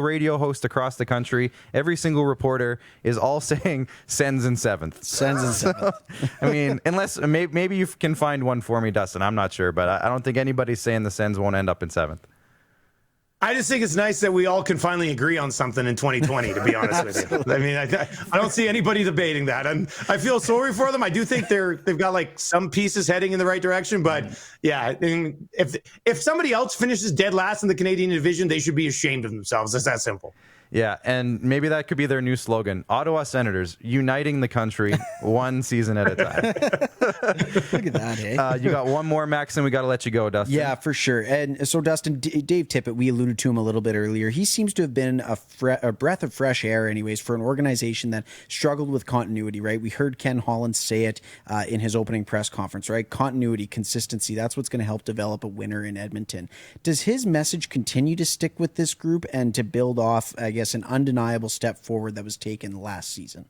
radio host across the country, every single reporter is all saying Sens in seventh. Sens in seventh. I mean, unless maybe you can find one for me, Dustin. I'm not sure, but I don't think anybody's saying the Sens won't end up in seventh. I just think it's nice that we all can finally agree on something in 2020, to be honest with you. I mean, I don't see anybody debating that. And I feel sorry for them. I do think they've got like some pieces heading in the right direction. But yeah, if somebody else finishes dead last in the Canadian division, they should be ashamed of themselves. It's that simple. Yeah, and maybe that could be their new slogan. Ottawa Senators, uniting the country one season at a time. Look at that, eh? You got one more, Max, and we got to let you go, Dustin. Yeah, for sure. And so, Dustin, Dave Tippett, we alluded to him a little bit earlier. He seems to have been a breath of fresh air, anyways, for an organization that struggled with continuity, right? We heard Ken Holland say it in his opening press conference, right? Continuity, consistency, that's what's going to help develop a winner in Edmonton. Does his message continue to stick with this group and to build off, I guess, an undeniable step forward that was taken last season?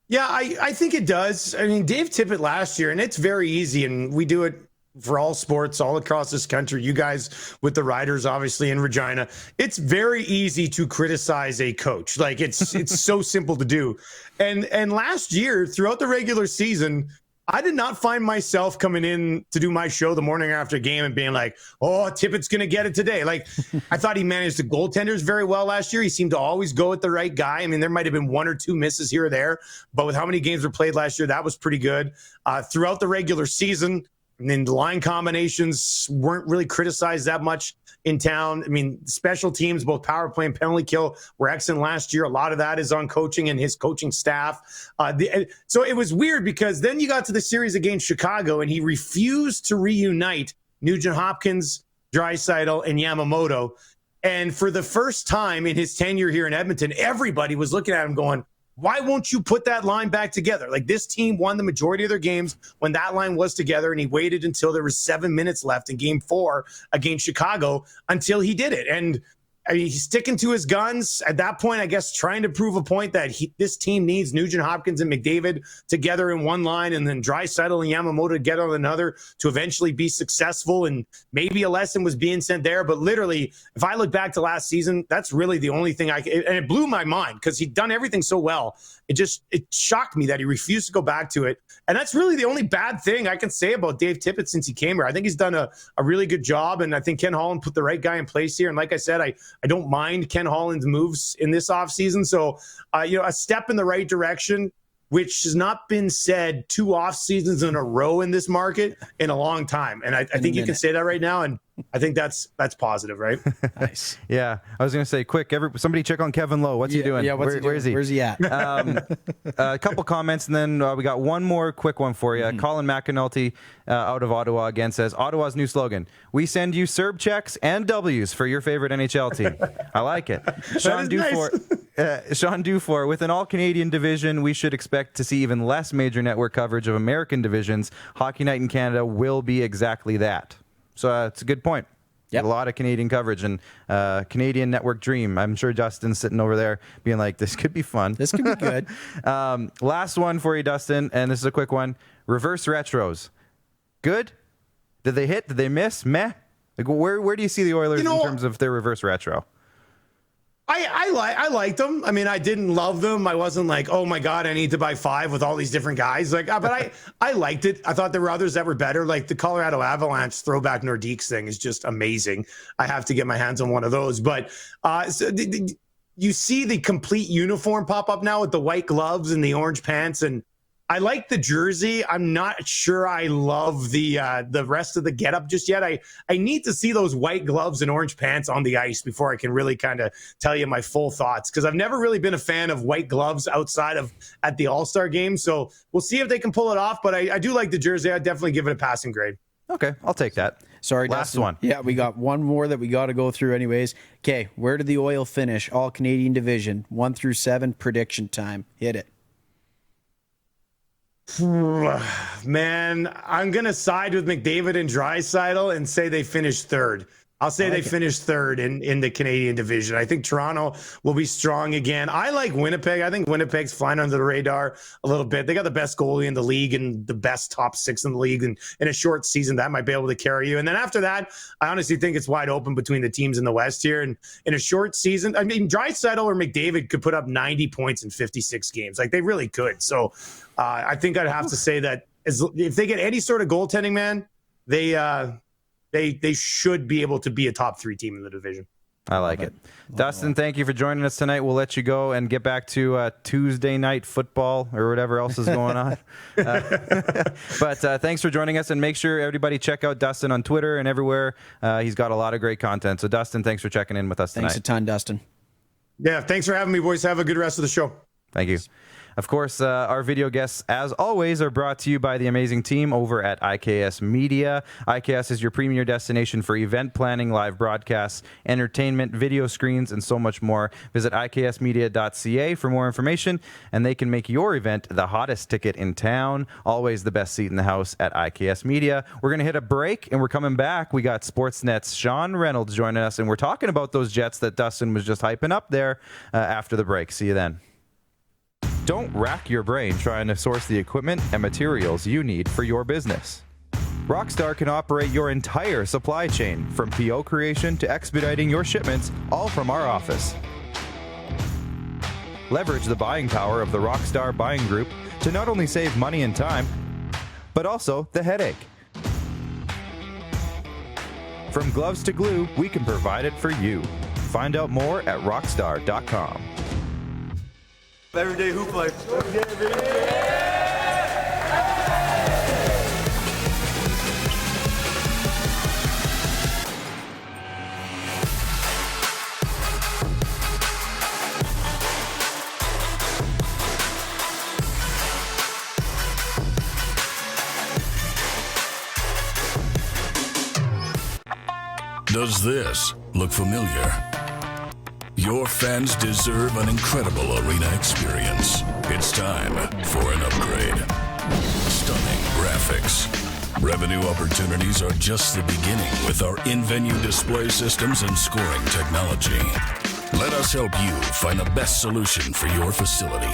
Yeah, I think it does. I mean, Dave Tippett last year, and it's very easy, and we do it for all sports all across this country. You guys with the Riders, obviously, in Regina, it's very easy to criticize a coach. Like, it's so simple to do. And last year, throughout the regular season, I did not find myself coming in to do my show the morning after a game and being like, oh, Tippett's going to get it today. Like, I thought he managed the goaltenders very well last year. He seemed to always go with the right guy. I mean, there might have been 1 or 2 misses here or there, but with how many games were played last year, that was pretty good. Throughout the regular season, I mean, the line combinations weren't really criticized that much in town. I mean, special teams, both power play and penalty kill, were excellent last year. A lot of that is on coaching and his coaching staff. So it was weird because then you got to the series against Chicago and he refused to reunite Nugent Hopkins, Draisaitl, and Yamamoto. And for the first time in his tenure here in Edmonton, everybody was looking at him going, why won't you put that line back together? Like, this team won the majority of their games when that line was together, and he waited until there was 7 minutes left in game 4 against Chicago until he did it. And I mean, he's sticking to his guns at that point, I guess, trying to prove a point that this team needs Nugent Hopkins and McDavid together in one line and then Draisaitl and Yamamoto together on another to eventually be successful. And maybe a lesson was being sent there. But literally, if I look back to last season, that's really the only thing and it blew my mind because he'd done everything so well. It shocked me that he refused to go back to it. And that's really the only bad thing I can say about Dave Tippett since he came here. I think he's done a really good job, and I think Ken Holland put the right guy in place here. And like I said, I don't mind Ken Holland's moves in this offseason. So, a step in the right direction, which has not been said 2 off seasons in a row in this market in a long time. And I think you can say that right now. And I think that's positive, right? Nice. Yeah. I was going to say, quick, somebody check on Kevin Lowe. What's he doing? Yeah, where is he? Where's he at? A couple comments, and then we got one more quick one for you. Colin McAnulty out of Ottawa again says, Ottawa's new slogan, we send you Serb checks and W's for your favorite NHL team. I like it. Sean Dufour, with an all-Canadian division, we should expect to see even less major network coverage of American divisions. Hockey Night in Canada will be exactly that. So it's a good point. Yep. A lot of Canadian coverage and Canadian network dream. I'm sure Dustin's sitting over there being like, this could be fun. This could be good. Last one for you, Dustin, and this is a quick one. Reverse retros. Good? Did they hit? Did they miss? Meh? Like, where do you see the Oilers in terms of their reverse retro? I liked them. I mean, I didn't love them. I wasn't like, oh my God, I need to buy 5 with all these different guys. Like, but I liked it. I thought there were others that were better. Like the Colorado Avalanche throwback Nordiques thing is just amazing. I have to get my hands on one of those. But you see the complete uniform pop up now with the white gloves and the orange pants, and I like the jersey. I'm not sure I love the rest of the getup just yet. I need to see those white gloves and orange pants on the ice before I can really kind of tell you my full thoughts, because I've never really been a fan of white gloves outside of at the All-Star game. So we'll see if they can pull it off, but I do like the jersey. I'd definitely give it a passing grade. Okay, I'll take that. Sorry, last Dustin. one. Yeah, we got one more that we got to go through anyways. Okay, where did the Oil finish? All-Canadian division, 1 through 7, prediction time. Hit it. Man, I'm going to side with McDavid and Draisaitl and say they finished 3rd. I'll say they finished 3rd in the Canadian division. I think Toronto will be strong again. I like Winnipeg. I think Winnipeg's flying under the radar a little bit. They got the best goalie in the league and the best top 6 in the league. And in a short season, that might be able to carry you. And then after that, I honestly think it's wide open between the teams in the West here. And in a short season, I mean, Draisaitl or McDavid could put up 90 points in 56 games. Like, they really could. So I think I'd have to say that if they get any sort of goaltending, man, they should be able to be a top 3 team in the division. I like it. Dustin, thank you for joining us tonight. We'll let you go and get back to Tuesday night football or whatever else is going on. But thanks for joining us, and make sure everybody check out Dustin on Twitter and everywhere. He's got a lot of great content. So, Dustin, thanks for checking in with us tonight. Thanks a ton, Dustin. Yeah, thanks for having me, boys. Have a good rest of the show. Thank you. Of course, our video guests, as always, are brought to you by the amazing team over at IKS Media. IKS is your premier destination for event planning, live broadcasts, entertainment, video screens, and so much more. Visit iksmedia.ca for more information, and they can make your event the hottest ticket in town. Always the best seat in the house at IKS Media. We're going to hit a break, and we're coming back. We got Sportsnet's Sean Reynolds joining us, and we're talking about those Jets that Dustin was just hyping up there after the break. See you then. Don't rack your brain trying to source the equipment and materials you need for your business. Rockstar can operate your entire supply chain, from PO creation to expediting your shipments, all from our office. Leverage the buying power of the Rockstar Buying Group to not only save money and time, but also the headache. From gloves to glue, we can provide it for you. Find out more at rockstar.com. Everyday hoop life. Does this look familiar? Your fans deserve an incredible arena experience. It's time for an upgrade. Stunning graphics. Revenue opportunities are just the beginning with our in-venue display systems and scoring technology. Let us help you find the best solution for your facility.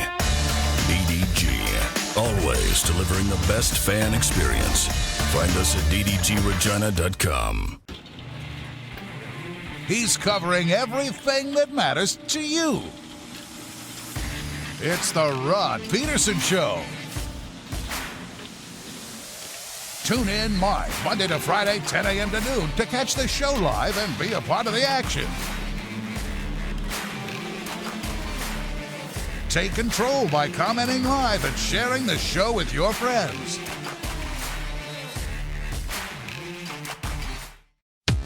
DDG. Always delivering the best fan experience. Find us at ddgregina.com. He's covering everything that matters to you. It's the Rod Pedersen Show. Tune in live Monday to Friday, 10 a.m. to noon to catch the show live and be a part of the action. Take control by commenting live and sharing the show with your friends.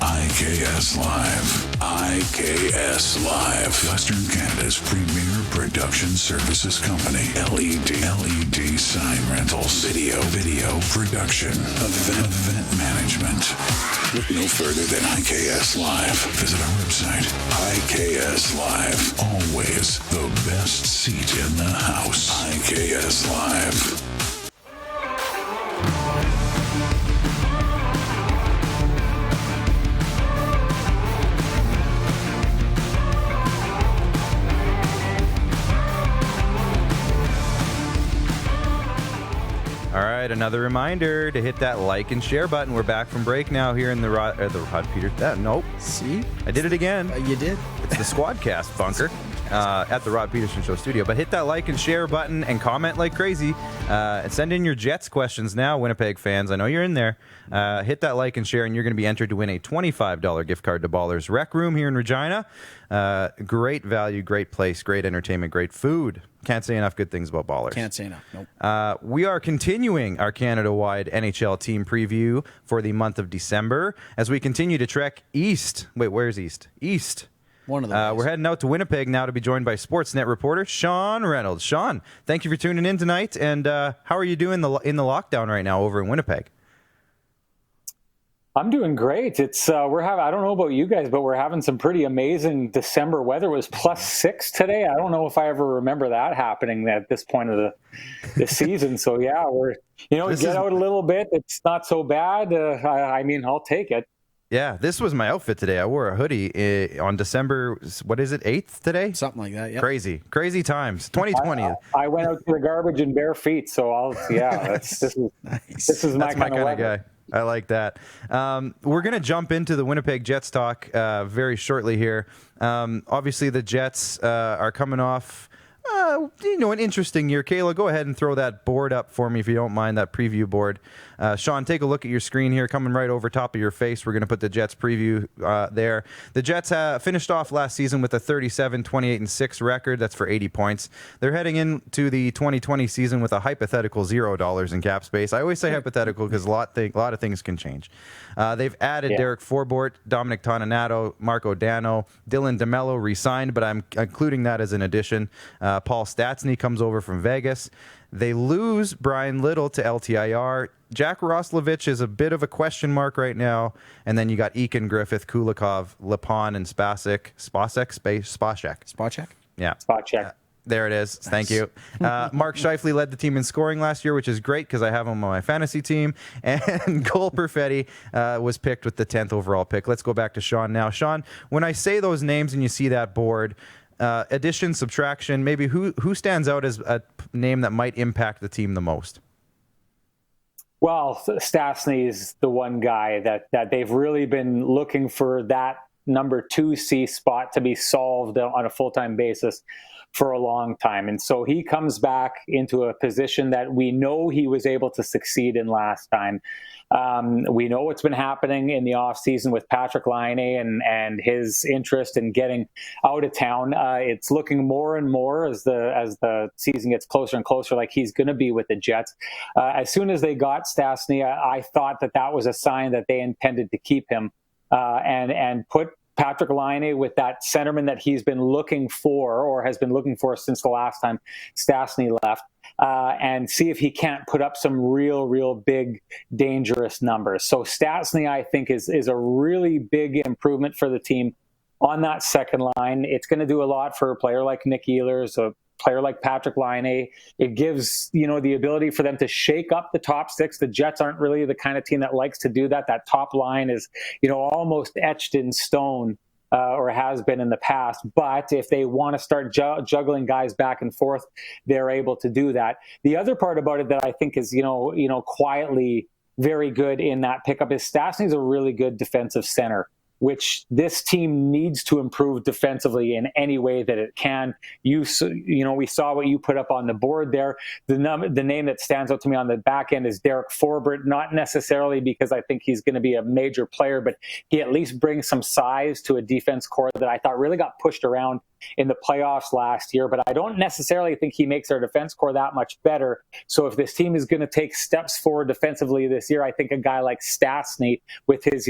IKS Live. IKS Live. Western Canada's premier production services company. LED sign rentals. Video production. Event management. Look no further than IKS Live. Visit our website. IKS Live. Always the best seat in the house. IKS Live. All right, another reminder to hit that like and share button. We're back from break now here in the Rod Pedersen. Nope. See? I did it again. You did. It's the SquadCast bunker at the Rod Pedersen Show studio. But hit that like and share button and comment like crazy. And send in your Jets questions now, Winnipeg fans. I know you're in there. Hit that like and share, and you're going to be entered to win a $25 gift card to Ballers Rec Room here in Regina. Great value, great place, great entertainment, great food. Can't say enough good things about Ballers. Can't say enough. Nope. We are continuing our Canada-wide NHL team preview for the month of December as we continue to trek east. Wait, where's east? East. One of them. We're heading out to Winnipeg now to be joined by Sportsnet reporter Sean Reynolds. Sean, thank you for tuning in tonight. And how are you doing in the lockdown right now over in Winnipeg? I'm doing great. It's we're having, I don't know about you guys, but we're having some pretty amazing December weather. It was +6 today. I don't know if I ever remember that happening at this point of the season. So yeah, we're get out a little bit. It's not so bad. I mean, I'll take it. Yeah, this was my outfit today. I wore a hoodie on December, what is it, 8th today? Something like that, yeah. Crazy times. 2020. I went out to the garbage in bare feet, so this is Nice. This is That's my kind of weather. guy. I like that. We're going to jump into the Winnipeg Jets talk very shortly here. Obviously, the Jets are coming off an interesting year. Kayla, go ahead and throw that board up for me if you don't mind, that preview board. Sean, take a look at your screen here, coming right over top of your face. We're going to put the Jets preview there. The Jets finished off last season with a 37-28-6 record. That's for 80 points. They're heading into the 2020 season with a hypothetical $0 in cap space. I always say hypothetical because a lot of things can change. They've added Derek Forbort, Dominic Toninato, Marco Dano, Dylan DeMello re-signed, but I'm including that as an addition. Paul Stastny comes over from Vegas. They lose Brian Little to LTIR. Jack Roslovich is a bit of a question mark right now. And then you got Eakin, Griffith, Kulikov, Lepon, and Spacek. Spacek? Yeah. Spacek. There it is. Nice. Thank you. Mark Scheifele led the team in scoring last year, which is great because I have him on my fantasy team. And Cole Perfetti was picked with the 10th overall pick. Let's go back to Sean now. Sean, when I say those names and you see that board, addition, subtraction, maybe who stands out as a name that might impact the team the most? Well, Stastny is the one guy that they've really been looking for that number 2C spot to be solved on a full-time basis for a long time. And so he comes back into a position that we know he was able to succeed in last time. We know what's been happening in the offseason with Patrik Laine and his interest in getting out of town. It's looking more and more as the season gets closer and closer like he's going to be with the Jets. As soon as they got Stastny, I thought that was a sign that they intended to keep him and put Patrik Laine with that centerman that he's been looking for or has been looking for since the last time Stastny left, and see if he can't put up some real big, dangerous numbers. So Stastny, I think, is a really big improvement for the team on that second line. It's going to do a lot for a player like Nick Ehlers, a player like Patrik Laine. It gives, the ability for them to shake up the top six. The Jets aren't really the kind of team that likes to do that. That top line is, almost etched in stone, or has been in the past. But if they want to start juggling guys back and forth, they're able to do that. The other part about it that I think is, quietly very good in that pickup is Stastny's a really good defensive center, which this team needs to improve defensively in any way that it can. We saw what you put up on the board there. The name that stands out to me on the back end is Derek Forbort, not necessarily because I think he's going to be a major player, but he at least brings some size to a defense core that I thought really got pushed around in the playoffs last year. But I don't necessarily think he makes our defense core that much better. So if this team is going to take steps forward defensively this year, I think a guy like Stastny with his,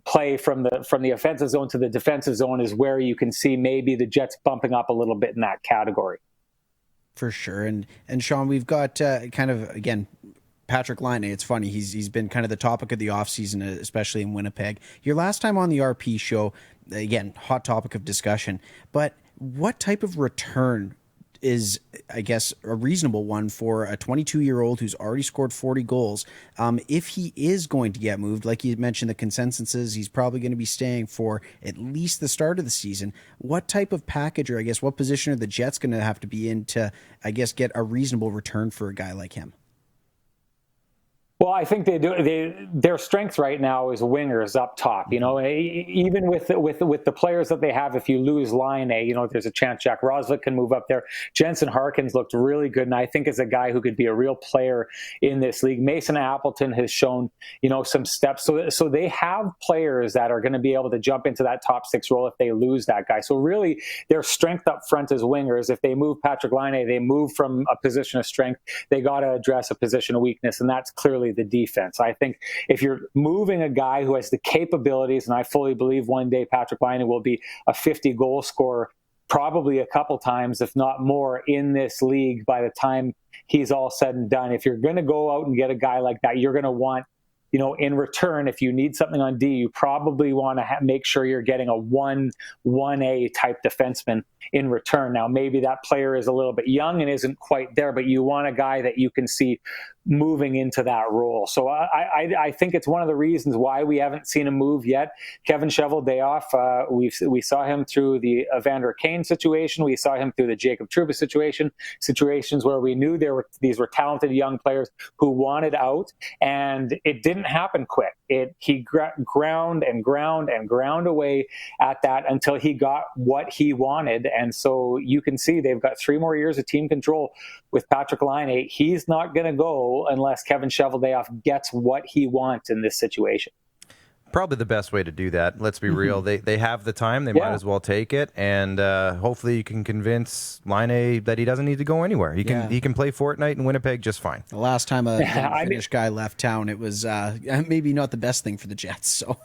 play from the offensive zone to the defensive zone is where you can see maybe the Jets bumping up a little bit in that category. For sure. And Sean, we've got kind of, again, Patrik Laine. It's funny. He's been kind of the topic of the offseason, especially in Winnipeg. Your last time on the RP show, again, hot topic of discussion, but what type of return is, I guess, a reasonable one for a 22-year-old who's already scored 40 goals. If he is going to get moved, like you mentioned, the consensus is he's probably going to be staying for at least the start of the season. What type of package, or I guess what position are the Jets going to have to be in to, I guess, get a reasonable return for a guy like him? Well, I think their strength right now is wingers up top. Even with the players that they have, if you lose Laine, there's a chance Jack Roslovic can move up there. Jensen Harkins looked really good, and I think is a guy who could be a real player in this league. Mason Appleton has shown, some steps. So they have players that are going to be able to jump into that top six role if they lose that guy. So really, their strength up front is wingers. If they move Patrik Laine, they move from a position of strength. They got to address a position of weakness, and that's clearly the defense. I think if you're moving a guy who has the capabilities, and I fully believe one day Patrik Laine will be a 50-goal scorer, probably a couple times, if not more, in this league by the time he's all said and done. If you're going to go out and get a guy like that, you're going to want, in return, if you need something on D, you probably want to make sure you're getting a 1A type defenseman in return. Now, maybe that player is a little bit young and isn't quite there, but you want a guy that you can see moving into that role. So I think it's one of the reasons why we haven't seen a move yet. Kevin Cheveldayoff, we saw him through the Evander Kane situation. We saw him through the Jacob Trouba situations where we knew these were talented young players who wanted out, and it didn't happen quick. He ground away at that until he got what he wanted. And so you can see they've got 3 more years of team control with Patrik Laine. He's not going to go unless Kevin Cheveldayoff gets what he wants in this situation. Probably the best way to do that. Let's be real. They have the time. They might as well take it. And hopefully you can convince Laine that he doesn't need to go anywhere. He can play Fortnite in Winnipeg just fine. The last time a Finnish guy left town, it was maybe not the best thing for the Jets. So.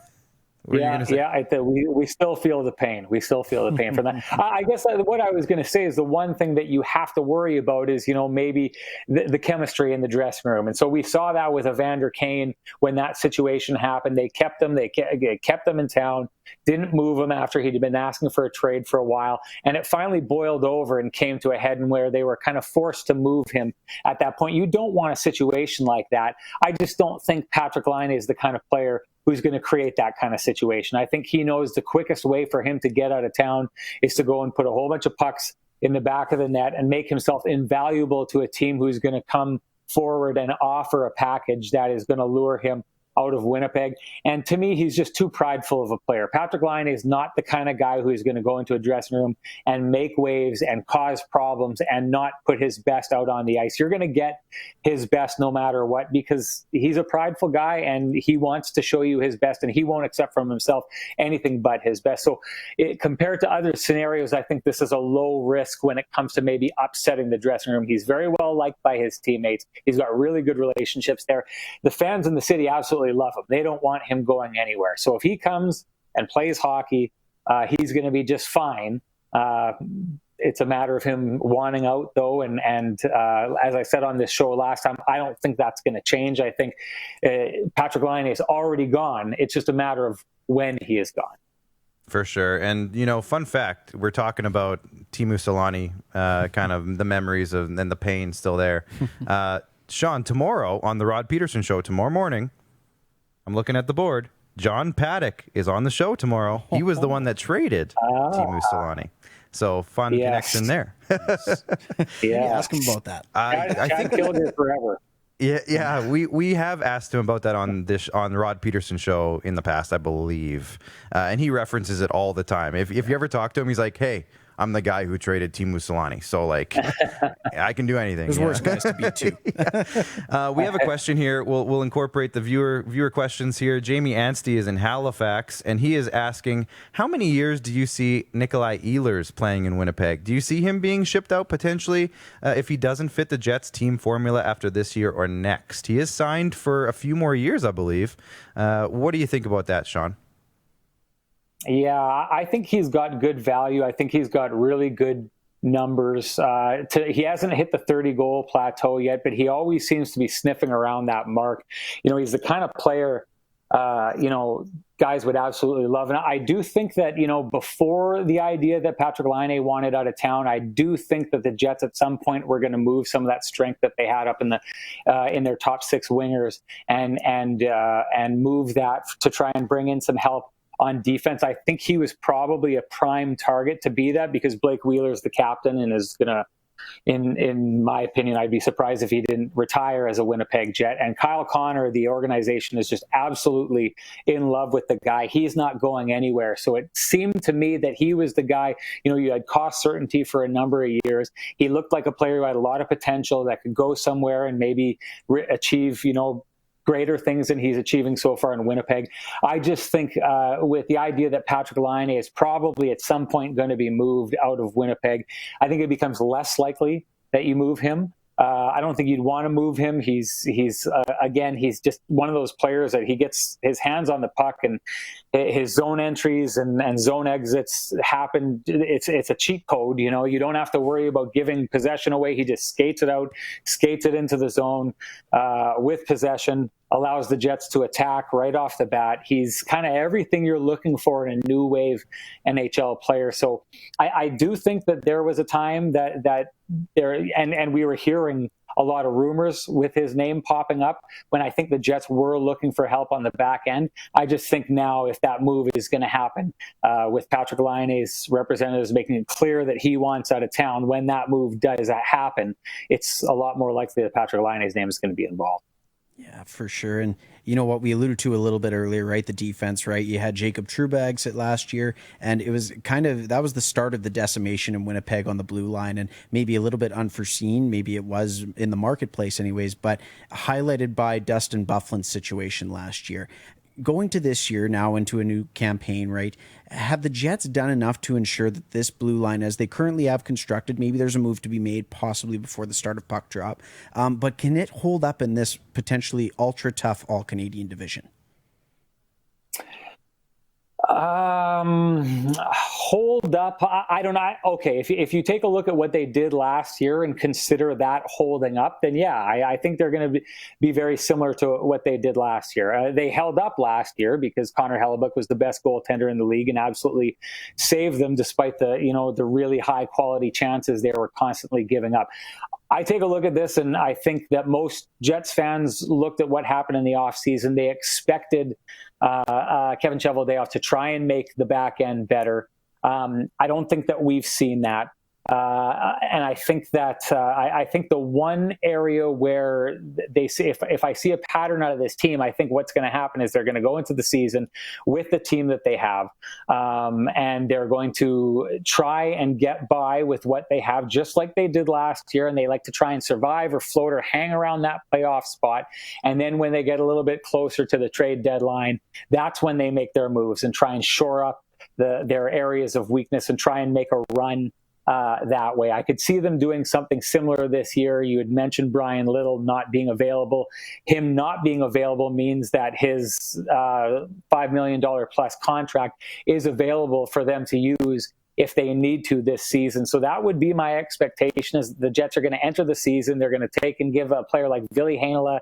We still feel the pain. We still feel the pain from that. I guess what I was going to say is the one thing that you have to worry about is, maybe the chemistry in the dressing room. And so we saw that with Evander Kane when that situation happened. They kept him in town, didn't move him after he'd been asking for a trade for a while. And it finally boiled over and came to a head in where they were kind of forced to move him at that point. You don't want a situation like that. I just don't think Patrik Laine is the kind of player who's going to create that kind of situation. I think he knows the quickest way for him to get out of town is to go and put a whole bunch of pucks in the back of the net and make himself invaluable to a team who's going to come forward and offer a package that is going to lure him out of Winnipeg. And to me, he's just too prideful of a player. Patrick Laine is not the kind of guy who is going to go into a dressing room and make waves and cause problems and not put his best out on the ice. You're going to get his best no matter what, because he's a prideful guy and he wants to show you his best, and he won't accept from himself anything but his best. So compared to other scenarios, I think this is a low risk when it comes to maybe upsetting the dressing room. He's very well liked by his teammates. He's got really good relationships there. The fans in the city absolutely love him. They don't want him going anywhere. So if he comes and plays hockey, he's going to be just fine. It's a matter of him wanting out, though, and as I said on this show last time, I don't think that's going to change. I think Patrick Laine is already gone. It's just a matter of when he is gone. For sure. And, fun fact, we're talking about Teemu Selanne, kind of the memories of and the pain still there. Sean, tomorrow on the Rod Pedersen Show, tomorrow morning, I'm looking at the board, John Paddock is on the show tomorrow. He was the one that traded Teemu Selanne. So fun connection there. Yeah, ask him about that. I think Kilgore forever. Yeah, we have asked him about that on the Rod Pedersen Show in the past, I believe, and he references it all the time. If you ever talk to him, he's like, "Hey, I'm the guy who traded Teemu Selanne, so like, I can do anything." There's worse guys to beat too. We have a question here. We'll incorporate the viewer questions here. Jamie Anstey is in Halifax, and he is asking, how many years do you see Nikolai Ehlers playing in Winnipeg? Do you see him being shipped out potentially if he doesn't fit the Jets team formula after this year or next? He is signed for a few more years, I believe. What do you think about that, Sean? Yeah, I think he's got good value. I think he's got really good numbers. He hasn't hit the 30-goal plateau yet, but he always seems to be sniffing around that mark. He's the kind of player, guys would absolutely love. And I do think that, before the idea that Patrick Laine wanted out of town, I do think that the Jets at some point were going to move some of that strength that they had up in their top six wingers and move that to try and bring in some help on defense. I think he was probably a prime target to be that, because Blake Wheeler's the captain and is going to, in my opinion, I'd be surprised if he didn't retire as a Winnipeg Jet. And Kyle Connor, the organization, is just absolutely in love with the guy. He's not going anywhere. So it seemed to me that he was the guy, you had cost certainty for a number of years. He looked like a player who had a lot of potential that could go somewhere and maybe achieve, greater things than he's achieving so far in Winnipeg. I just think with the idea that Patrick Laine is probably at some point going to be moved out of Winnipeg, I think it becomes less likely that you move him. I don't think you'd want to move him. He's just one of those players that he gets his hands on the puck, and his zone entries and zone exits happen. It's a cheat code. You don't have to worry about giving possession away. He just skates it out, skates it into the zone with possession, allows the Jets to attack right off the bat. He's kind of everything you're looking for in a new wave NHL player. So I do think that there was a time that there, and we were hearing a lot of rumors with his name popping up when I think the Jets were looking for help on the back end. I just think now, if that move is going to happen, with Patrick Laine's representatives making it clear that he wants out of town, when that move does happen, it's a lot more likely that Patrick Laine's name is going to be involved. Yeah, for sure. And you know what we alluded to a little bit earlier, right? The defense, right? You had Jacob Trouba exit last year, and it was that was the start of the decimation in Winnipeg on the blue line, and maybe a little bit unforeseen. Maybe it was in the marketplace anyways, but highlighted by Dustin Byfuglien's situation last year. Going to this year now into a new campaign, right? Have the Jets done enough to ensure that this blue line, as they currently have constructed, maybe there's a move to be made possibly before the start of puck drop, but can it hold up in this potentially ultra tough all-Canadian division? Hold up. I don't know. Okay, if you take a look at what they did last year and consider that holding up, then yeah, I think they're going to be very similar to what they did last year. They held up last year because Connor Hellebuck was the best goaltender in the league and absolutely saved them despite the really high quality chances they were constantly giving up. I take a look at this and I think that most Jets fans looked at what happened in the offseason. They expected Kevin Cheveldayoff to try and make the back end better. I don't think that we've seen that. And I think that I think the one area where they see, if I see a pattern out of this team, I think what's going to happen is they're going to go into the season with the team that they have, and they're going to try and get by with what they have, just like they did last year. And they like to try and survive or float or hang around that playoff spot. And then when they get a little bit closer to the trade deadline, that's when they make their moves and try and shore up their areas of weakness and try and make a run that way. I could see them doing something similar this year. You had mentioned Brian Little not being available. Him not being available means that his $5 million plus contract is available for them to use if they need to this season. So that would be my expectation, is the Jets are going to enter the season. They're going to take and give a player like Ville Heinola,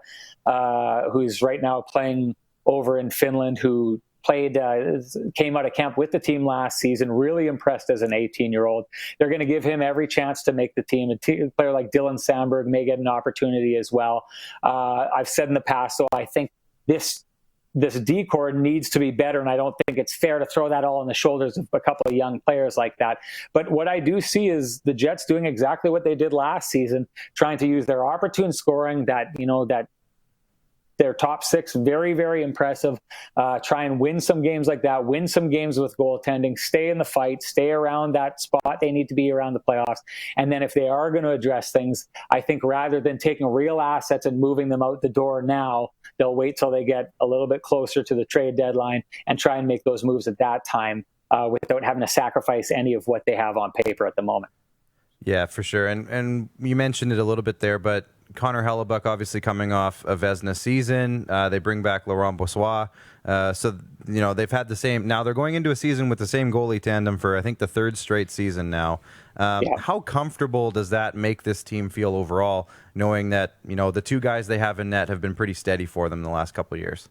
who's right now playing over in Finland, who came out of camp with the team last season, really impressed as an 18-year-old. They're going to give him every chance to make the team. A player like Dylan Sandberg may get an opportunity as well. I've said in the past, so I think this D-corps needs to be better, and I don't think it's fair to throw that all on the shoulders of a couple of young players like that. But what I do see is the Jets doing exactly what they did last season, trying to use their opportune scoring, that their top six, very, very impressive. Try and win some games like that, win some games with goaltending, stay in the fight, stay around that spot they need to be around the playoffs. And then if they are going to address things, I think rather than taking real assets and moving them out the door now, they'll wait till they get a little bit closer to the trade deadline and try and make those moves at that time without having to sacrifice any of what they have on paper at the moment. Yeah, for sure. And you mentioned it a little bit there, but Connor Hellebuck obviously coming off a Vezina season. They bring back Laurent Brossoit. So, they've had the same. Now they're going into a season with the same goalie tandem for, I think, the third straight season now. How comfortable does that make this team feel overall, knowing that, the two guys they have in net have been pretty steady for them the last couple of years?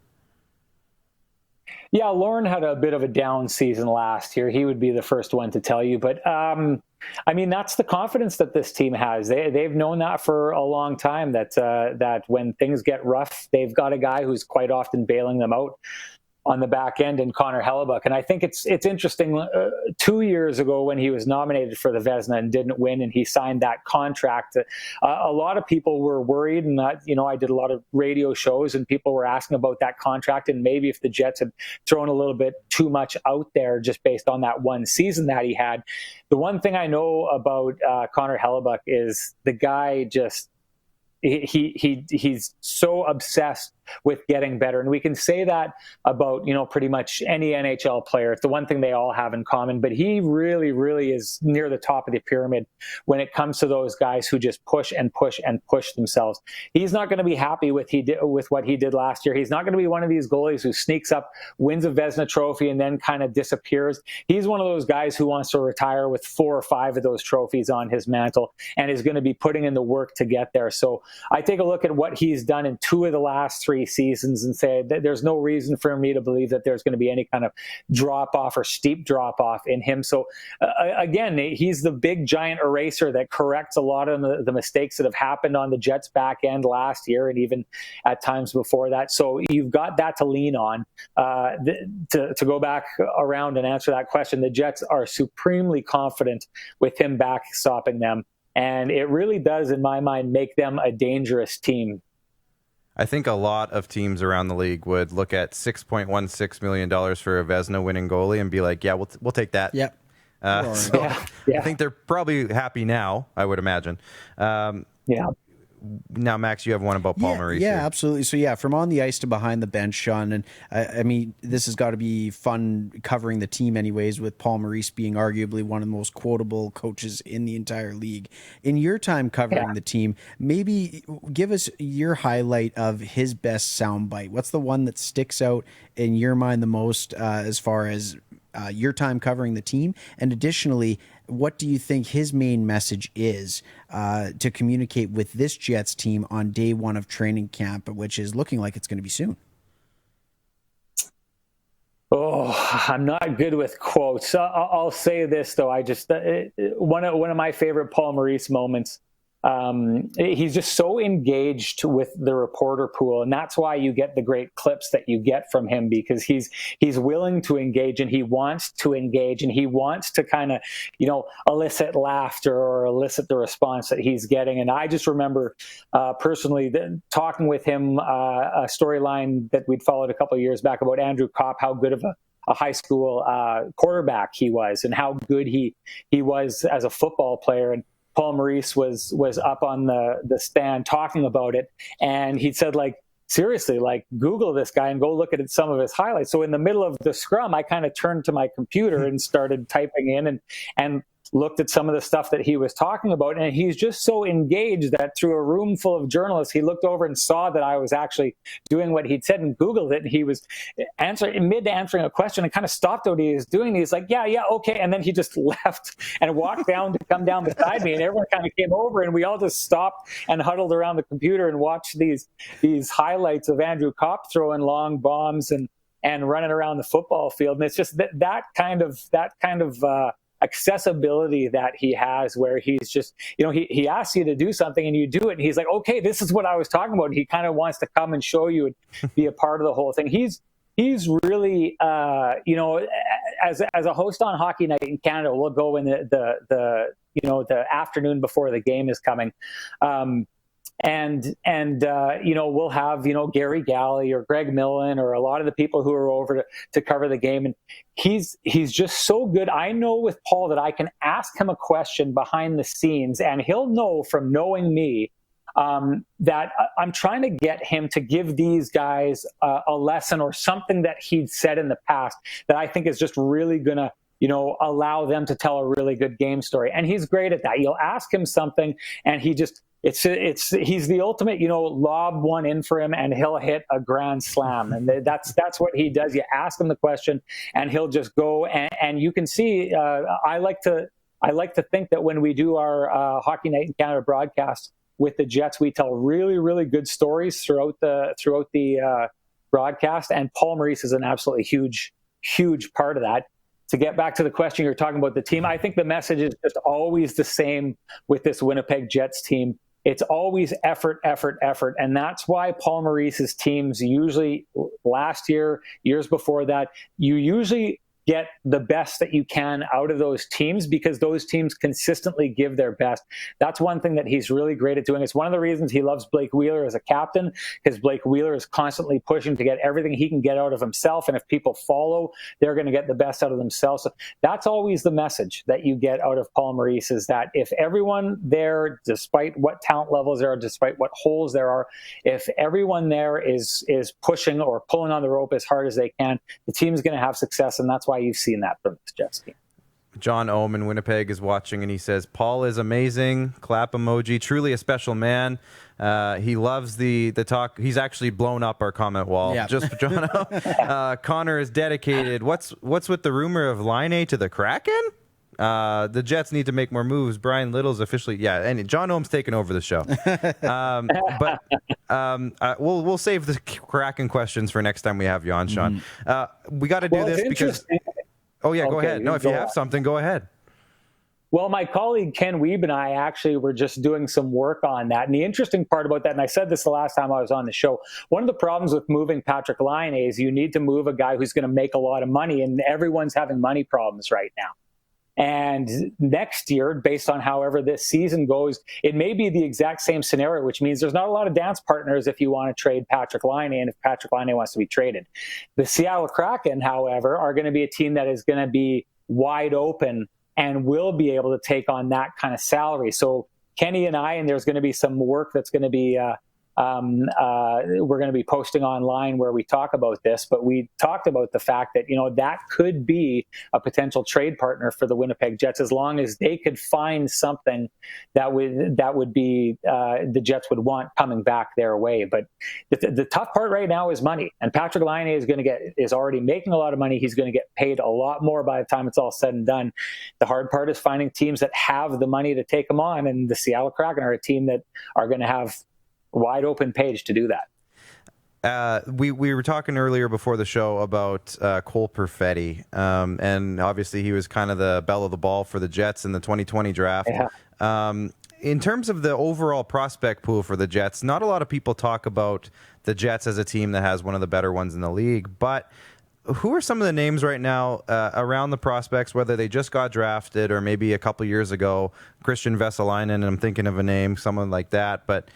Yeah, Lauren had a bit of a down season last year. He would be the first one to tell you. But, that's the confidence that this team has. They've known that for a long time, that when things get rough, they've got a guy who's quite often bailing them out on the back end in Connor Hellebuck. And I think it's interesting, 2 years ago when he was nominated for the Vezina and didn't win, and he signed that contract, a lot of people were worried, and I did a lot of radio shows and people were asking about that contract, and maybe if the Jets had thrown a little bit too much out there just based on that one season that he had. The one thing I know about Connor Hellebuck is the guy just, he's so obsessed with getting better. And we can say that about, pretty much any NHL player. It's the one thing they all have in common, but he really, really is near the top of the pyramid when it comes to those guys who just push and push and push themselves. He's not going to be happy with what he did last year. He's not going to be one of these goalies who sneaks up, wins a Vezina trophy, and then kind of disappears. He's one of those guys who wants to retire with 4 or 5 of those trophies on his mantle and is going to be putting in the work to get there. So I take a look at what he's done in 2 of the last 3 seasons and say that there's no reason for me to believe that there's going to be any kind of drop off or steep drop off in him. So again, he's the big giant eraser that corrects a lot of the mistakes that have happened on the Jets back end last year and even at times before that. So you've got that to lean on. To go back around and answer that question, the Jets are supremely confident with him backstopping them. And it really does, in my mind, make them a dangerous team. I think a lot of teams around the league would look at $6.16 million for a Vezina winning goalie and be like, yeah, we'll take that. Yep. So I think they're probably happy now, I would imagine. Now, Max, you have one about Paul Maurice. Yeah, absolutely. So, from on the ice to behind the bench, Sean, and I mean, this has got to be fun covering the team anyways, with Paul Maurice being arguably one of the most quotable coaches in the entire league. In your time covering the team, maybe give us your highlight of his best soundbite. What's the one that sticks out in your mind the most as far as your time covering the team? And additionally, what do you think his main message is to communicate with this Jets team on day one of training camp, which is looking like it's going to be soon? Oh, I'm not good with quotes. I'll say this, though. I just one of my favorite Paul Maurice moments he's just so engaged with the reporter pool, and that's why you get the great clips that you get from him, because he's willing to engage, and he wants to engage, and he wants to kind of, elicit laughter or elicit the response that he's getting. And I just remember personally talking with him a storyline that we'd followed a couple of years back about Andrew Kopp, how good of a high school quarterback he was, and how good he was as a football player. And Paul Maurice was up on the stand talking about it, and he said, like, seriously, like, Google this guy and go look at some of his highlights. So in the middle of the scrum, I kind of turned to my computer and started typing in and looked at some of the stuff that he was talking about. And he's just so engaged that through a room full of journalists, he looked over and saw that I was actually doing what he'd said and Googled it. And he was answering a question and kind of stopped what he was doing. He's like, yeah, okay. And then he just left and walked down to come down beside me. And everyone kind of came over, and we all just stopped and huddled around the computer and watched these highlights of Andrew Kopp throwing long bombs and running around the football field. And it's just that kind of accessibility that he has, where he's just, he asks you to do something and you do it, and he's like, okay, this is what I was talking about. And he kind of wants to come and show you and be a part of the whole thing. He's really, as a host on Hockey Night in Canada, we'll go in the afternoon before the game is coming. We'll have, Gary Galley or Greg Millen or a lot of the people who are over to cover the game. And he's just so good. I know with Paul that I can ask him a question behind the scenes, and he'll know from knowing me that I'm trying to get him to give these guys a lesson or something that he'd said in the past that I think is just really going to, allow them to tell a really good game story. And he's great at that. You'll ask him something and he's the ultimate, lob one in for him and he'll hit a grand slam. And that's what he does. You ask him the question and he'll just go, and you can see, I like to think that when we do our Hockey Night in Canada broadcast with the Jets, we tell really, really good stories throughout the broadcast. And Paul Maurice is an absolutely huge, huge part of that. To get back to the question you're talking about the team, I think the message is just always the same with this Winnipeg Jets team. It's always effort, effort, effort. And that's why Paul Maurice's teams usually, last year, years before that, you usually get the best that you can out of those teams, because those teams consistently give their best. That's one thing that he's really great at doing. It's one of the reasons he loves Blake Wheeler as a captain, because Blake Wheeler is constantly pushing to get everything he can get out of himself. And if people follow, they're going to get the best out of themselves. So that's always the message that you get out of Paul Maurice, is that if everyone there, despite what talent levels there are, despite what holes there are, if everyone there is pushing or pulling on the rope as hard as they can, the team's going to have success. And that's why you've seen that from this Jets team. John Ohm in Winnipeg is watching, and he says, Paul is amazing. Clap emoji. Truly a special man. He loves the talk. He's actually blown up our comment wall. Yeah. Just for John Ohm. Connor is dedicated. What's with the rumor of Line to the Kraken? The Jets need to make more moves. Brian Little's officially, and John Ohm's taking over the show. We'll save the Kraken questions for next time we have you on, Sean. We got to do this because. Oh yeah, go ahead. No, if you have something, go ahead. Well, my colleague Ken Wiebe and I actually were just doing some work on that. And the interesting part about that, and I said this the last time I was on the show, one of the problems with moving Patrik Laine is you need to move a guy who's going to make a lot of money, and everyone's having money problems right now. And next year, based on however this season goes, it may be the exact same scenario, which means there's not a lot of dance partners if you want to trade Patrik Laine and if Patrik Laine wants to be traded. The Seattle Kraken, however, are going to be a team that is going to be wide open and will be able to take on that kind of salary. So Kenny and I, and there's going to be some work that's going to be we're going to be posting online where we talk about this, but we talked about the fact that, that could be a potential trade partner for the Winnipeg Jets, as long as they could find something that would be the Jets would want coming back their way. But the tough part right now is money, and Patrik Laine is already making a lot of money. He's going to get paid a lot more by the time it's all said and done. The hard part is finding teams that have the money to take him on, and the Seattle Kraken are a team that are going to have wide open page to do that. We were talking earlier before the show about Cole Perfetti, and obviously he was kind of the belle of the ball for the Jets in the 2020 draft. Yeah. in terms of the overall prospect pool for the Jets, not a lot of people talk about the Jets as a team that has one of the better ones in the league, but who are some of the names right now around the prospects, whether they just got drafted or maybe a couple years ago? Christian Vesalainen, I'm thinking of a name, someone like that. But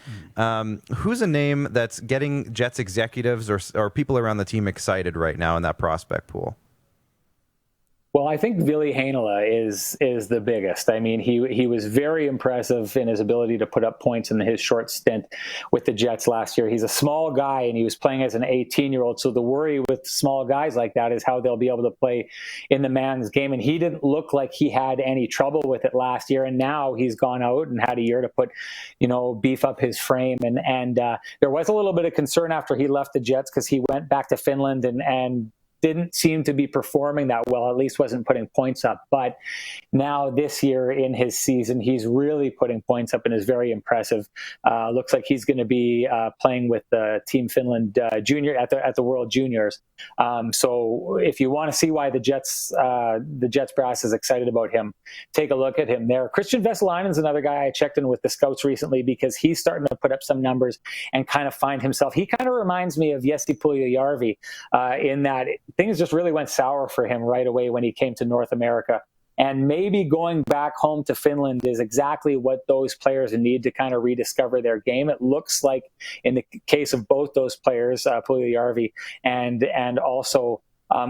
who's a name that's getting Jets executives or people around the team excited right now in that prospect pool? Well, I think Ville Heinola is the biggest. I mean, he was very impressive in his ability to put up points in his short stint with the Jets last year. He's a small guy, and he was playing as an 18-year-old. So the worry with small guys like that is how they'll be able to play in the man's game. And he didn't look like he had any trouble with it last year. And now he's gone out and had a year to put, beef up his frame. And there was a little bit of concern after he left the Jets because he went back to Finland and didn't seem to be performing that well, at least wasn't putting points up. But now this year in his season, he's really putting points up and is very impressive. Looks like he's going to be playing with Team Finland junior at the World Juniors. So if you want to see why the Jets brass is excited about him, take a look at him there. Christian Vesalainen is another guy I checked in with the scouts recently because he's starting to put up some numbers and kind of find himself. He kind of reminds me of Jesse Puljujärvi in that things just really went sour for him right away when he came to North America. And maybe going back home to Finland is exactly what those players need to kind of rediscover their game. It looks like in the case of both those players, Puljujärvi and also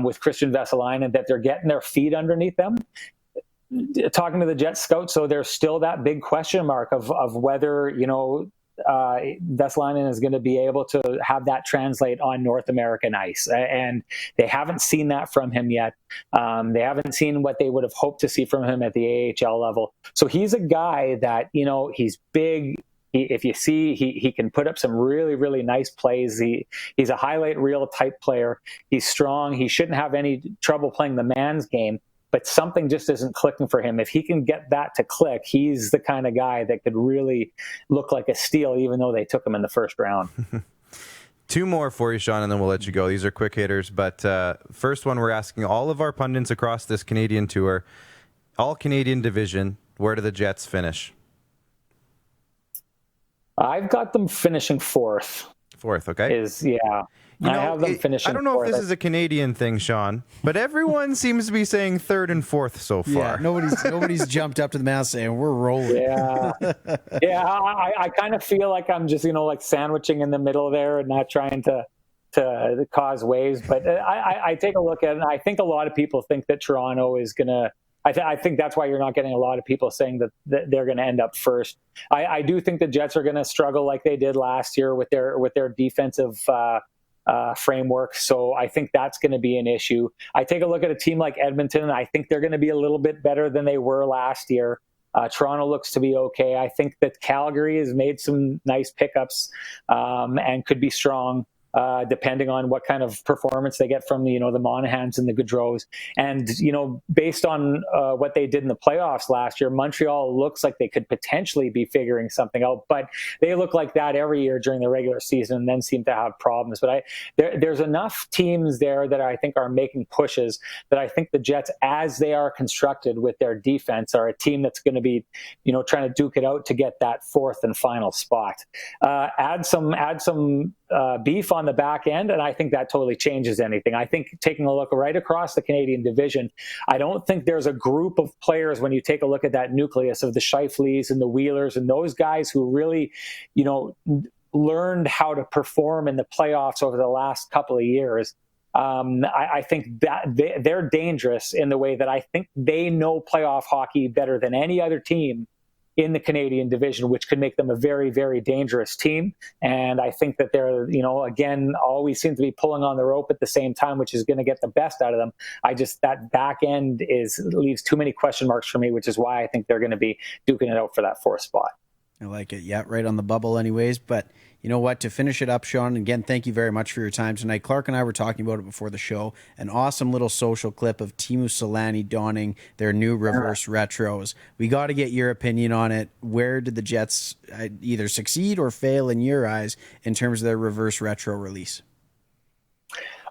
with Christian Vesalainen, that they're getting their feet underneath them. Talking to the Jets scouts, so there's still that big question mark of whether, Vesalainen is going to be able to have that translate on North American ice. And they haven't seen that from him yet. They haven't seen what they would have hoped to see from him at the AHL level. So he's a guy that, he's big. If you see, he can put up some really, really nice plays. He's a highlight reel type player. He's strong. He shouldn't have any trouble playing the man's game. But something just isn't clicking for him. If he can get that to click, he's the kind of guy that could really look like a steal, even though they took him in the first round. Two more for you, Sean, and then we'll let you go. These are quick hitters. But first one, we're asking all of our pundits across this Canadian tour, all Canadian division, where do the Jets finish? I've got them finishing fourth. Fourth, okay. I have them finishing. I don't know if this is a Canadian thing, Sean, but everyone seems to be saying third and fourth so far. Yeah, nobody's jumped up to the mound saying we're rolling. Yeah, I kind of feel like I'm just like sandwiching in the middle there and not trying to cause waves. But I take a look at it, and I think a lot of people think that Toronto is gonna. I think that's why you're not getting a lot of people saying that they're going to end up first. I do think the Jets are going to struggle like they did last year with their defensive framework. So I think that's going to be an issue. I take a look at a team like Edmonton, and I think they're going to be a little bit better than they were last year. Toronto looks to be okay. I think that Calgary has made some nice pickups and could be strong. Depending on what kind of performance they get from the Monahans and the Gaudreaus. And, based on what they did in the playoffs last year, Montreal looks like they could potentially be figuring something out, but they look like that every year during the regular season and then seem to have problems. But there's enough teams there that I think are making pushes that I think the Jets, as they are constructed with their defense, are a team that's going to be, trying to duke it out to get that fourth and final spot. Add some beef on the back end, and I think that totally changes anything. I think taking a look right across the Canadian division, I don't think there's a group of players when you take a look at that nucleus of the Scheifele's and the Wheelers and those guys who really, learned how to perform in the playoffs over the last couple of years. I think that they're dangerous in the way that I think they know playoff hockey better than any other team in the Canadian division, which could make them a very, very dangerous team. And I think that they're, again, always seem to be pulling on the rope at the same time, which is going to get the best out of them. That back end leaves too many question marks for me, which is why I think they're going to be duking it out for that fourth spot. I like it. Yeah, right on the bubble anyways. But you know what? To finish it up, Sean, again, thank you very much for your time tonight. Clark and I were talking about it before the show. An awesome little social clip of Teemu Selanne donning their new reverse retros. We got to get your opinion on it. Where did the Jets either succeed or fail in your eyes in terms of their reverse retro release?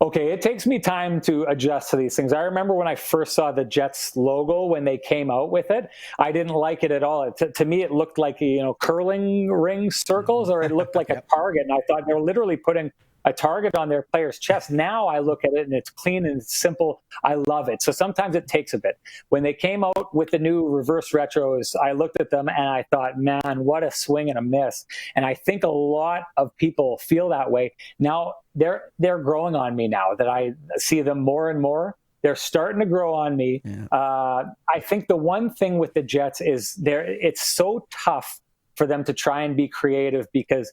Okay, it takes me time to adjust to these things. I remember when I first saw the Jets logo when they came out with it, I didn't like it at all. To me, it looked like, curling ring circles, or it looked like a target. And I thought they were literally putting a target on their player's chest. Now I look at it and it's clean and it's simple. I love it. So sometimes it takes a bit. When they came out with the new reverse retros, I looked at them and I thought, man, what a swing and a miss. And I think a lot of people feel that way. Now they're growing on me now that I see them more and more. They're starting to grow on me. Yeah. I think the one thing with the Jets is it's so tough for them to try and be creative because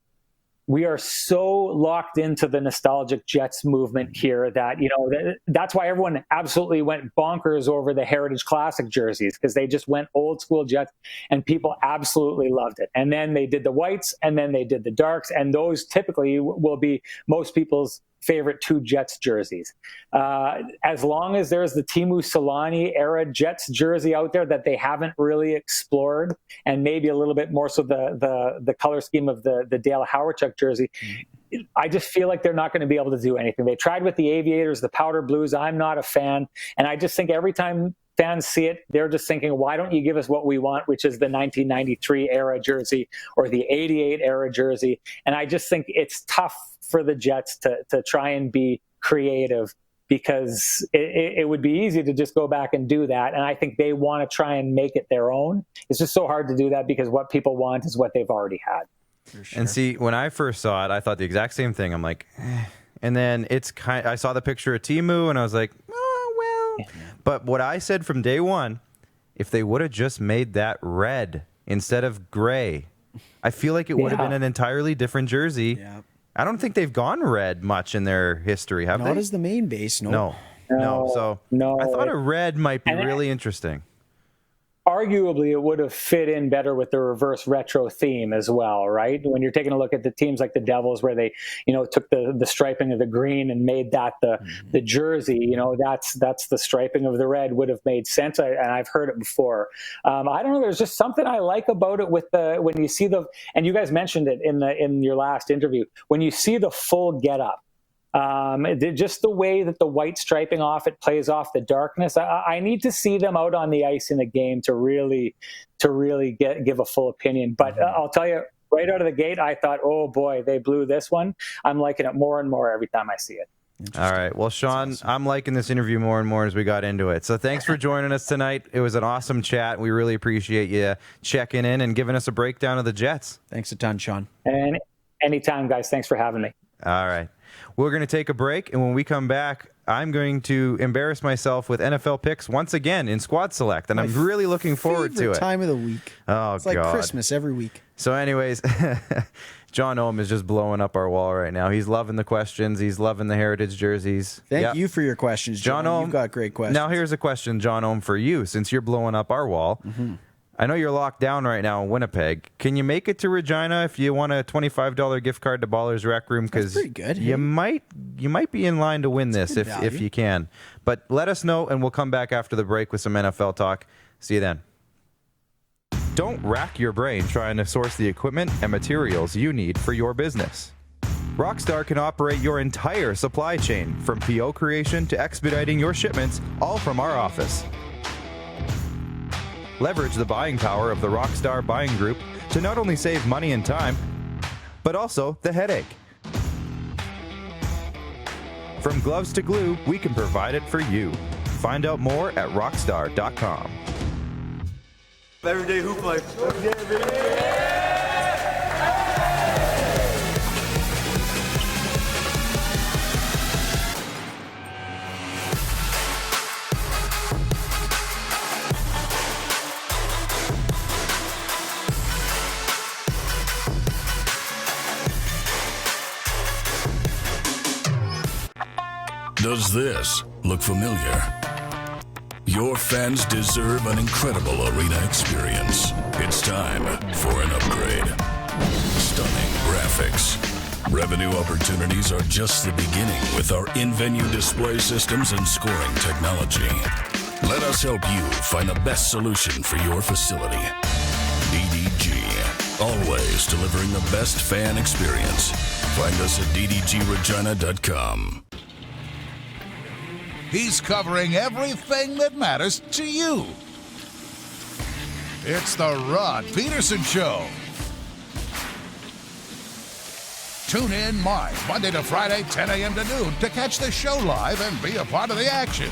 we are so locked into the nostalgic Jets movement here that, that's why everyone absolutely went bonkers over the Heritage Classic jerseys, because they just went old school Jets and people absolutely loved it. And then they did the whites and then they did the darks. And those typically will be most people's favorite 2 Jets jerseys. As long as there's the Teemu Selanne era Jets jersey out there that they haven't really explored, and maybe a little bit more so the color scheme of the Dale Hawerchuk jersey, I just feel like they're not going to be able to do anything. They tried with the Aviators, the Powder Blues. I'm not a fan. And I just think every time fans see it, they're just thinking, why don't you give us what we want, which is the 1993 era jersey or the 88 era jersey? And I just think it's tough for the Jets to try and be creative, because it would be easy to just go back and do that. And I think they want to try and make it their own. It's just so hard to do that because what people want is what they've already had. Sure. And see, when I first saw it, I thought the exact same thing. I'm like, eh. And then I saw the picture of Teemu and I was like, oh, well. Yeah. But what I said from day one, if they would have just made that red instead of gray, I feel like it would have been an entirely different jersey. Yeah. I don't think they've gone red much in their history, have they? Not as the main base, no. So I thought a red might be really interesting. Arguably, it would have fit in better with the reverse retro theme as well, right? When you're taking a look at the teams like the Devils, where they, took the striping of the green and made that the jersey, that's the striping of the red would have made sense. And I've heard it before. I don't know. There's just something I like about it with when you see and you guys mentioned it in your last interview, when you see the full getup. Just the way that the white striping it plays off the darkness. I need to see them out on the ice in a game to really give a full opinion. But I'll tell you, right out of the gate, I thought, oh boy, they blew this one. I'm liking it more and more every time I see it. All right. Well, Sean, awesome. I'm liking this interview more and more as we got into it. So thanks for joining us tonight. It was an awesome chat. We really appreciate you checking in and giving us a breakdown of the Jets. Thanks a ton, Sean. And anytime, guys. Thanks for having me. All right. We're going to take a break, and when we come back, I'm going to embarrass myself with NFL picks once again in Squad Select, and I'm really looking forward to it. Time of the week. Oh, it's like Christmas every week. So anyways, John Ohm is just blowing up our wall right now. He's loving the questions. He's loving the Heritage jerseys. Thank you for your questions, John Ohm. You've got great questions. Now here's a question, John Ohm, for you, since you're blowing up our wall. Mm-hmm. I know you're locked down right now in Winnipeg. Can you make it to Regina if you want a $25 gift card to Ballers Rec Room? Because you might be in line to win this if you can. But let us know, and we'll come back after the break with some NFL talk. See you then. Don't rack your brain trying to source the equipment and materials you need for your business. Rockstar can operate your entire supply chain, from PO creation to expediting your shipments, all from our office. Leverage the buying power of the Rockstar Buying Group to not only save money and time, but also the headache. From gloves to glue, we can provide it for you. Find out more at rockstar.com. Everyday hoop life. Does this look familiar? Your fans deserve an incredible arena experience. It's time for an upgrade. Stunning graphics. Revenue opportunities are just the beginning with our in-venue display systems and scoring technology. Let us help you find the best solution for your facility. DDG. Always delivering the best fan experience. Find us at ddgregina.com. He's covering everything that matters to you. It's the Rod Pedersen Show. Tune in live Monday to Friday, 10 a.m. to noon to catch the show live and be a part of the action.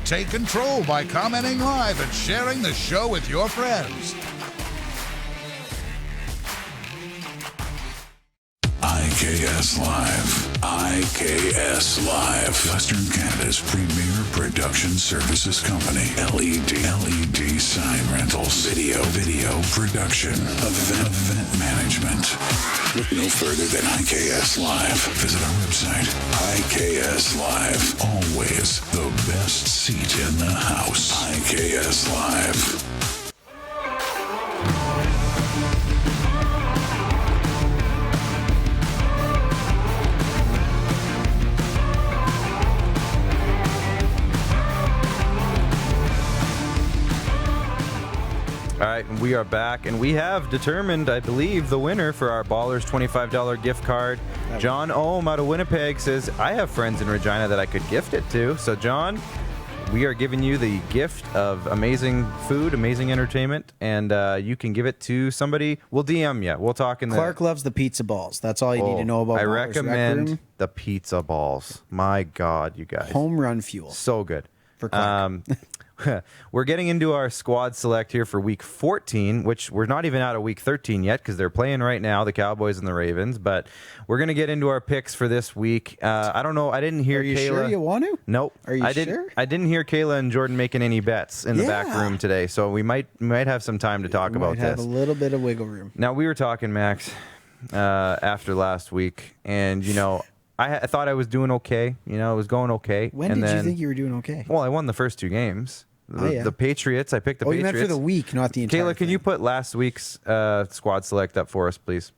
Take control by commenting live and sharing the show with your friends. IKS Live. IKS Live. Western Canada's premier production services company. LED sign rentals. Video production. Event management. Look no further than IKS Live. Visit our website. IKS Live. Always the best seat in the house. IKS Live. All right, and we are back, and we have determined, I believe, the winner for our Ballers $25 gift card. John Ohm out of Winnipeg says, I have friends in Regina that I could gift it to. So, John, we are giving you the gift of amazing food, amazing entertainment, and you can give it to somebody. We'll DM you. We'll talk in the... Clark loves the pizza balls. That's all you need to know about I Ballers recommend the pizza balls. My God, you guys. Home run fuel. So good. For Clark. We're getting into our squad select here for week 14, which we're not even out of week 13 yet because they're playing right now, the Cowboys and the Ravens. But we're going to get into our picks for this week. I don't know. I didn't hear Kayla. Are you sure you want to? Nope. Are you sure? I didn't hear Kayla and Jordan making any bets in the back room today. So we might have some time to talk about this. Might have a little bit of wiggle room. Now, we were talking, Max, after last week. And, you know, I thought I was doing okay. You know, it was going okay. When did you think you were doing okay? Well, I won the first two games. The Patriots. I picked the Patriots. You meant for the week, not the entire Kayla, can thing. you put last week's squad select up for us, please?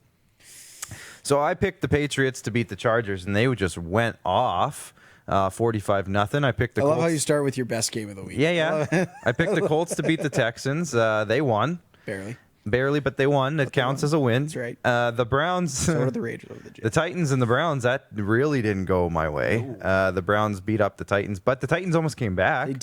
So I picked the Patriots to beat the Chargers, and they just went off 45-0. I picked the Colts. I love how you start with your best game of the week. Yeah. I picked the Colts to beat the Texans. They won. Barely, but they won. That counts as a win. That's right. The Browns. So did the Raiders over the Jets. The Titans and the Browns, that really didn't go my way. The Browns beat up the Titans, but the Titans almost came back. They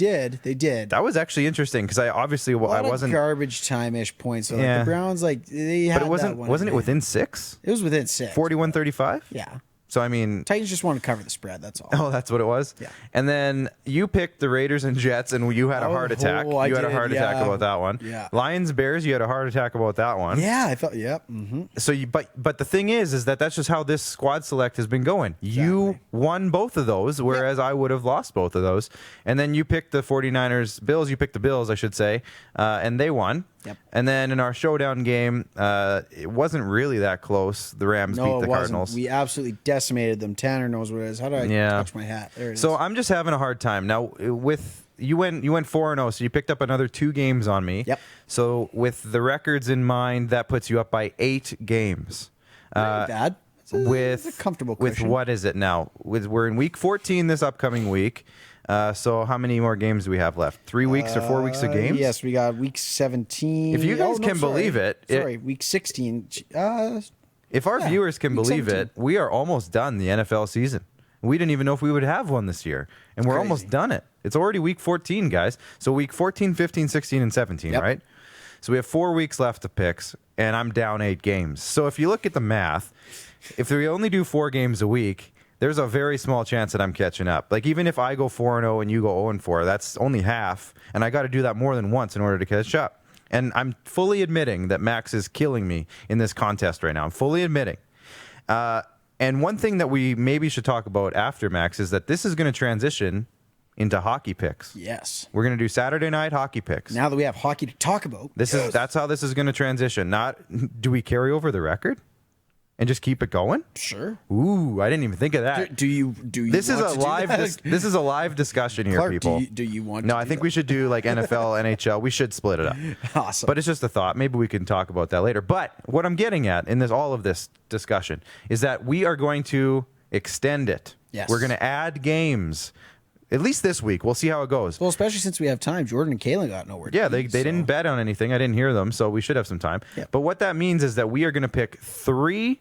did. That was actually interesting because I wasn't garbage time-ish points. So like the Browns, they had. But wasn't it within 6? It was within 6. 41-35. Yeah. So, I mean... Titans just want to cover the spread, that's all. Oh, that's what it was? Yeah. And then you picked the Raiders and Jets, and you had a heart attack. You had a heart attack about that one. Yeah. Lions, Bears, you had a heart attack about that one. Yeah, I felt... Yep. Mm-hmm. So, but the thing is that's just how this squad select has been going. Exactly. You won both of those, whereas I would have lost both of those. And then you picked the 49ers, Bills, you picked the Bills, I should say, and they won. Yep. And then in our showdown game, it wasn't really that close. The Rams beat the Cardinals. We absolutely decimated them. Tanner knows what it is. How do I touch my hat? There it is. So I'm just having a hard time now. With you went 4-0, so you picked up another 2 games on me. Yep. So with the records in mind, that puts you up by 8 games. Not bad. It's a comfortable cushion. With what is it now? We're in week 14 this upcoming week. So how many more games do we have left? 3 weeks or 4 weeks of games? Yes, we got week 17. If you guys can believe it. Week 16. If our viewers can believe 17. it, we are almost done the NFL season. We didn't even know if we would have one this year. And we're almost done it. It's already week 14, guys. So week 14, 15, 16, and 17, right? So we have 4 weeks left of picks, and I'm down 8 games. So if you look at the math, if we only do 4 games a week, there's a very small chance that I'm catching up. Like, even if I go 4-0 and you go 0-4, that's only half, and I got to do that more than once in order to catch up. And I'm fully admitting that Max is killing me in this contest right now. I'm fully admitting. And one thing that we maybe should talk about after, Max, is that this is going to transition into hockey picks. Yes. We're going to do Saturday night hockey picks. Now that we have hockey to talk about. That's how this is going to transition. Not, do we carry over the record? And just keep it going? Sure. Ooh, I didn't even think of that. Do you? This is a live. This is a live discussion here, Clark, people. Do you want? No, I think we should do like NFL, NHL. We should split it up. Awesome. But it's just a thought. Maybe we can talk about that later. But what I'm getting at in all of this discussion is that we are going to extend it. Yes. We're going to add games. At least this week. We'll see how it goes. Well, especially since we have time. Jordan and Kayla got nowhere. Yeah, they didn't bet on anything. I didn't hear them, so we should have some time. Yep. But what that means is that we are going to pick 3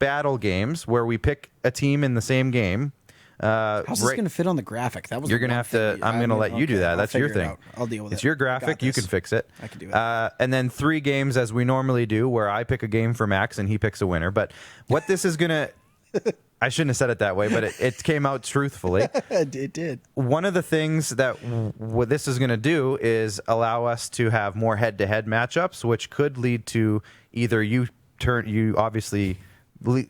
battle games where we pick a team in the same game. How's this going to fit on the graphic? That was You're going to have to. I'm going to let you do that. That's your thing. I'll deal with it. It's your graphic. You can fix it. I can do it. And then 3 games as we normally do, where I pick a game for Max and he picks a winner. But what this is going to. I shouldn't have said it that way, but it came out truthfully. It did. One of the things that what this is going to do is allow us to have more head-to-head matchups, which could lead to either you obviously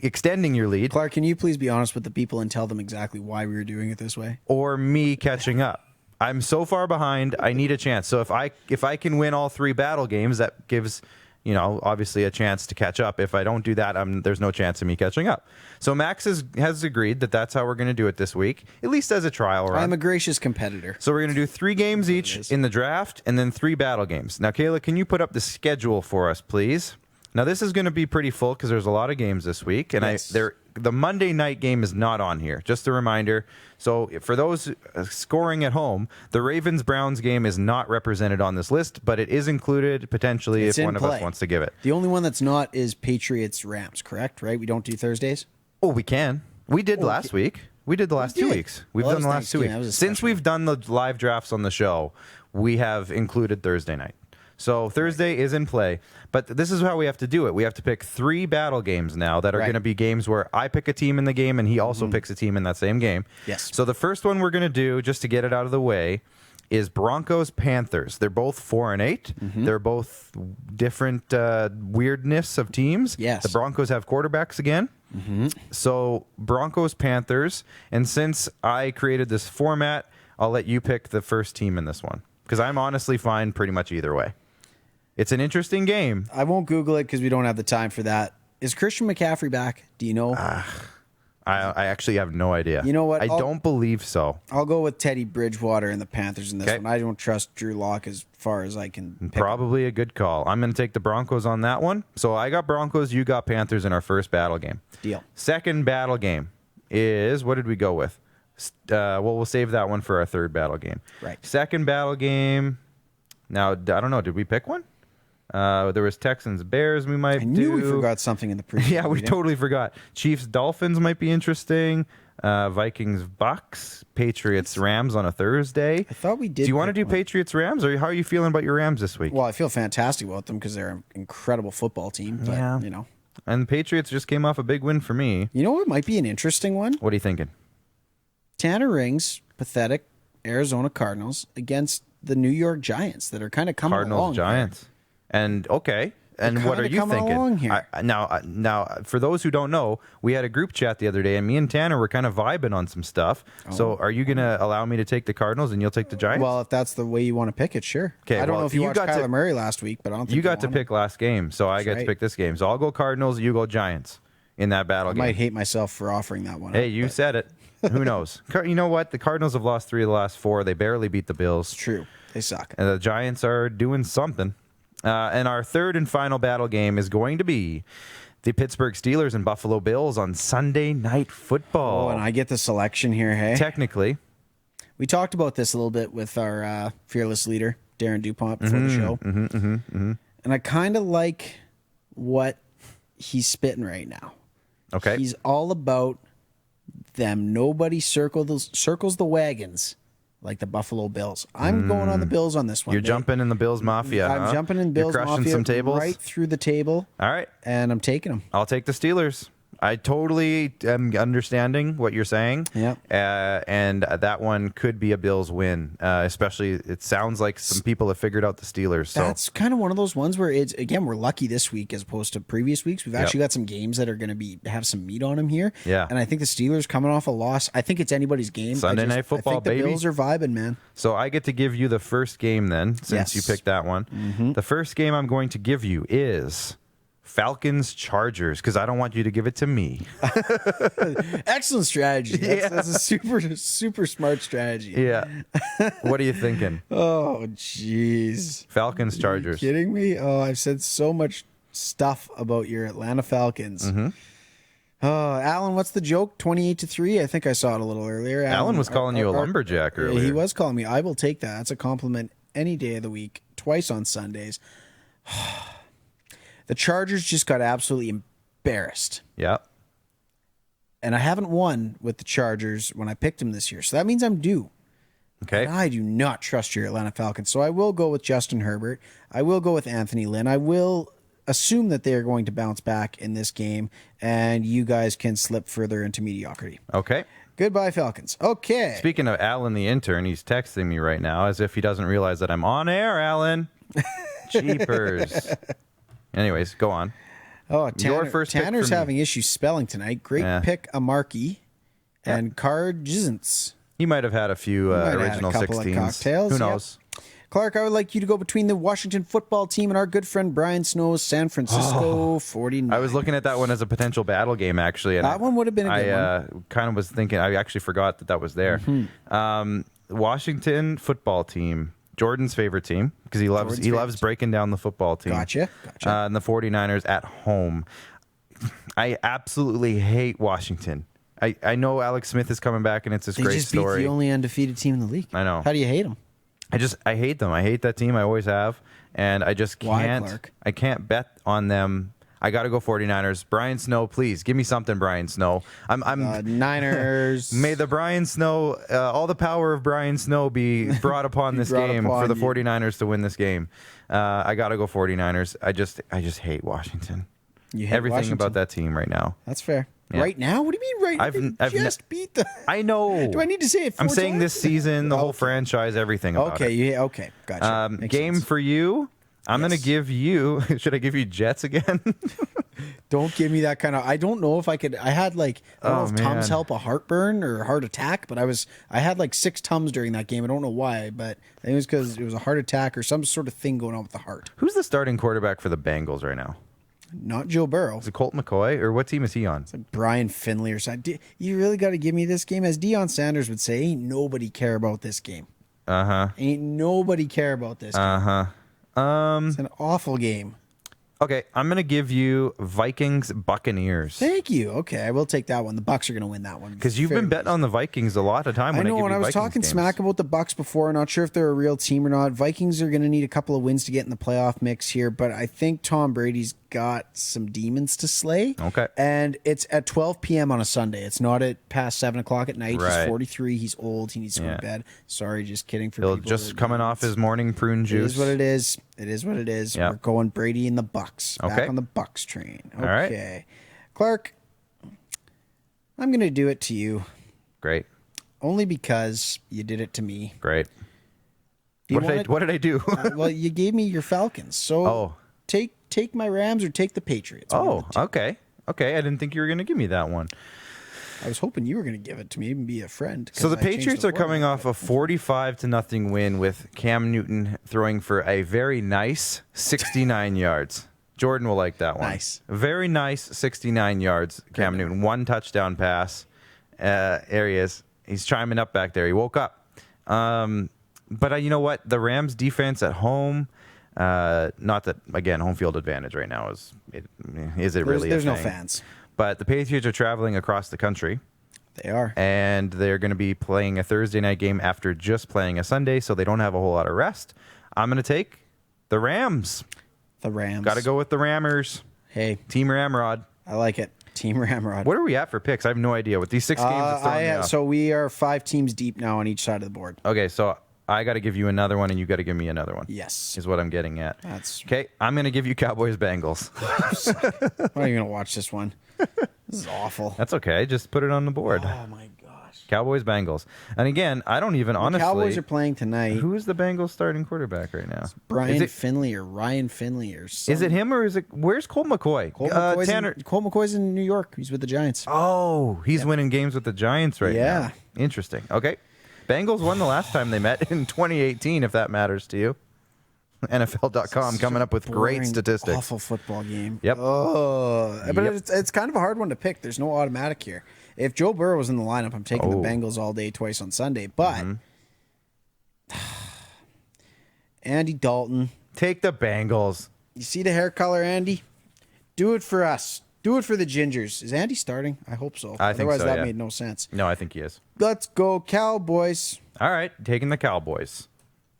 extending your lead. Clark, can you please be honest with the people and tell them exactly why we were doing it this way? Or me catching up. I'm so far behind, I need a chance. So if I can win all 3 battle games, that gives, obviously a chance to catch up. If I don't do that, there's no chance of me catching up. So Max has agreed that that's how we're going to do it this week, at least as a trial run. I'm a gracious competitor. So we're going to do 3 games each in the draft and then 3 battle games. Now, Kayla, can you put up the schedule for us, please? Now, this is going to be pretty full because there's a lot of games this week. And yes. The Monday night game is not on here. Just a reminder. So for those scoring at home, the Ravens-Browns game is not represented on this list, but it is included potentially if one of us wants to give it. The only one that's not is Patriots-Rams, correct? Right? We don't do Thursdays? Oh, we can. We did last week. We did the last 2 weeks. We've done the last 2 weeks. Since we've done the live drafts on the show, we have included Thursday night. So Thursday is in play, but this is how we have to do it. We have to pick 3 battle games now that are going to be games where I pick a team in the game and he also picks a team in that same game. Yes. So the first one we're going to do, just to get it out of the way, is Broncos-Panthers. They're both 4-8. They're both different weirdness of teams. Yes. The Broncos have quarterbacks again. So Broncos-Panthers, and since I created this format, I'll let you pick the first team in this one because I'm honestly fine pretty much either way. It's an interesting game. I won't Google it because we don't have the time for that. Is Christian McCaffrey back? Do you know? I actually have no idea. You know what? I don't believe so. I'll go with Teddy Bridgewater and the Panthers in this one. I don't trust Drew Lock as far as I can pick Probably a good call. I'm going to take the Broncos on that one. So I got Broncos, you got Panthers in our first battle game. Deal. Second battle game is, what did we go with? We'll save that one for our third battle game. Right. Second battle game. Now, I don't know. Did we pick one? There was Texans, Bears. We might. I knew we forgot something in the preview. Yeah, we totally forgot. Chiefs, Dolphins might be interesting. Vikings, Bucks, Patriots, Rams on a Thursday. I thought we did. Do you want to do Patriots, Rams, or how are you feeling about your Rams this week? Well, I feel fantastic about them because they're an incredible football team. But, yeah. And the Patriots just came off a big win for me. You know what might be an interesting one? What are you thinking? Tanner Ring's pathetic Arizona Cardinals against the New York Giants that are kind of coming along. Cardinals, Giants. And okay, and what are you thinking? Here. Now, for those who don't know, we had a group chat the other day, and me and Tanner were kind of vibing on some stuff. So, are you going to allow me to take the Cardinals, and you'll take the Giants? Well, if that's the way you want to pick it, sure. Okay. I don't know if you watched Kyler Murray last week, but I don't think you got to pick last game, so I got to pick this game. So I'll go Cardinals, you go Giants in that battle game. I might hate myself for offering that one. Hey, you said it. Who knows? You know what? The Cardinals have lost 3 of the last 4. They barely beat the Bills. It's true. They suck. And the Giants are doing something. And our third and final battle game is going to be the Pittsburgh Steelers and Buffalo Bills on Sunday Night Football. Oh, and I get the selection here, hey? Technically. We talked about this a little bit with our fearless leader, Darren DuPont, before the show. And I kind of like what he's spitting right now. Okay. He's all about them. Nobody circles the wagons like the Buffalo Bills. I'm going on the Bills on this one. You're jumping in the Bills Mafia. I'm jumping in Bills You're crushing Mafia some tables? right through the table. All right. And I'm taking them. I'll take the Steelers. I totally am understanding what you're saying. Yeah. And that one could be a Bills win, especially it sounds like some people have figured out the Steelers. So that's kind of one of those ones where it's, again, we're lucky this week as opposed to previous weeks. We've actually got some games that are going to have some meat on them here. Yeah. And I think the Steelers coming off a loss, I think it's anybody's game. Sunday Night Football, I think the Bills are vibing, man. So I get to give you the first game then, since you picked that one. The first game I'm going to give you is Falcons Chargers, because I don't want you to give it to me. Excellent strategy. That's a super smart strategy. Yeah. What are you thinking? Oh, jeez. Falcons Chargers. Are you kidding me? Oh, I've said so much stuff about your Atlanta Falcons. Alan, what's the joke? 28-3. I think I saw it a little earlier. Alan was calling you a lumberjack earlier. He was calling me. I will take that. That's a compliment any day of the week, twice on Sundays. The Chargers just got absolutely embarrassed. Yeah. And I haven't won with the Chargers when I picked them this year. So that means I'm due. Okay. And I do not trust your Atlanta Falcons. So I will go with Justin Herbert. I will go with Anthony Lynn. I will assume that they are going to bounce back in this game, and you guys can slip further into mediocrity. Okay. Goodbye, Falcons. Okay. Speaking of Alan the intern, he's texting me right now as if he doesn't realize that I'm on air, Alan. Jeepers. Anyways, go on. Oh, Your first pick Tanner's for me. having issues spelling tonight. Great pick, Amarki and Carjizens. He might have had a few original 16s. Cocktails. Who knows? Yep. Clark, I would like you to go between the Washington football team and our good friend Brian Snow's San Francisco 49ers. I was looking at that one as a potential battle game, actually. And that one would have been a good one. I kind of was thinking, I actually forgot that was there. Washington football team, Jordan's favorite team, because he loves breaking down the football team. Gotcha. And the 49ers at home. I absolutely hate Washington. I know Alex Smith is coming back, and it's this great story. They just beat the only undefeated team in the league. I know. How do you hate them? I hate them. I hate that team. I always have, and I just can't. Why, Clark? I can't bet on them. I got to go 49ers. Brian Snow, please give me something, Brian Snow. I'm Niners. May the Brian Snow, all the power of Brian Snow be brought upon this game for the 49ers to win this game. I got to go 49ers. I just hate Washington. You hate everything Washington? about that team right now. That's fair. Yeah. Right now? What do you mean right now? They just beat the... I know. Do I need to say it 4 I'm saying times? this season, the whole franchise, everything about it. Okay, gotcha. Makes Game sense. for you. I'm going to give you... Should I give you Jets again? Don't give me that kind of... I don't know if I could... I had like... I don't know if Tums help a heartburn or a heart attack, but I had like 6 Tums during that game. I don't know why, but I think it was because it was a heart attack or some sort of thing going on with the heart. Who's the starting quarterback for the Bengals right now? Not Joe Burrow. Is it Colt McCoy, or what team is he on? It's like Brian Finley or something. You really got to give me this game. As Deion Sanders would say, ain't nobody care about this game. Ain't nobody care about this game. It's an awful game. Okay, I'm going to give you Vikings Buccaneers. Thank you. Okay, I will take that one. The Bucks are going to win that one. Because you've been betting on the Vikings a lot of time. I know, when I was talking smack about the Bucks before, not sure if they're a real team or not. Vikings are going to need a couple of wins to get in the playoff mix here, but I think Tom Brady's got some demons to slay. Okay. And it's at 12 p.m. on a Sunday. It's not at past 7 o'clock at night. Right. He's 43. He's old. He needs to go to bed. Sorry, just kidding. For He'll people just coming off his morning prune juice. It is what it is. It is what it is. Yep. We're going Brady and the Bucks. Back Okay. on the Bucks train. Okay. All right. Clark, I'm going to do it to you. Great. Only because you did it to me. Great. What did I do? Well, you gave me your Falcons. So take my Rams or take the Patriots. Okay. Okay, I didn't think you were going to give me that one. I was hoping you were going to give it to me and be a friend. So the Patriots are coming off a 45-0 win with Cam Newton throwing for a very nice 69 yards. Jordan will like that one. Nice. Very nice 69 yards, Cam Newton. 1 touchdown pass. There he is. He's chiming up back there. He woke up. But you know what? The Rams defense at home, not that, again, home field advantage right now is it really There's a no thing? fans. But the Patriots are traveling across the country. They are. And they're going to be playing a Thursday night game after just playing a Sunday, so they don't have a whole lot of rest. I'm going to take the Rams. The Rams. Got to go with the Rammers. Hey. Team Ramrod. I like it. Team Ramrod. What are we at for picks? I have no idea. With these 6 games, it's throwing me off. So we are 5 teams deep now on each side of the board. Okay, so I got to give you another one, and you got to give me another one. Yes. Is what I'm getting at. That's okay. I'm going to give you Cowboys Bengals. I'm not even going to watch this one. This is awful. That's okay. Just put it on the board. Oh, my gosh. Cowboys Bengals. And again, I don't even honestly. Cowboys are playing tonight. Who is the Bengals starting quarterback right now? Brian Finley or Ryan Finley or something. Is it him or is it? Where's Colt McCoy? Colt McCoy's in New York. He's with the Giants. Oh, he's winning games with the Giants right now. Interesting. Okay. Bengals won the last time they met in 2018, if that matters to you. NFL.com coming up with great statistics. Awful football game. Yep. But it's kind of a hard one to pick. There's no automatic here. If Joe Burrow was in the lineup, I'm taking the Bengals all day, twice on Sunday. But Andy Dalton. Take the Bengals. You see the hair color, Andy? Do it for us. Do it for the Gingers. Is Andy starting? I hope so. I think so, Otherwise, that made no sense. No, I think he is. Let's go Cowboys. All right, taking the Cowboys.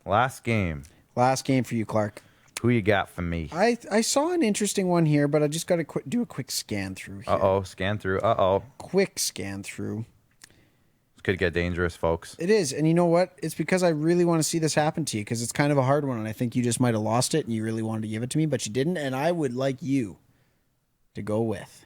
Last game. Last game for you, Clark. Who you got for me? I saw an interesting one here, but I just got to do a quick scan through here. Scan through. Quick scan through. This could get dangerous, folks. It is. And you know what? It's because I really want to see this happen to you because it's kind of a hard one. And I think you just might have lost it and you really wanted to give it to me, but you didn't. And I would like you to go with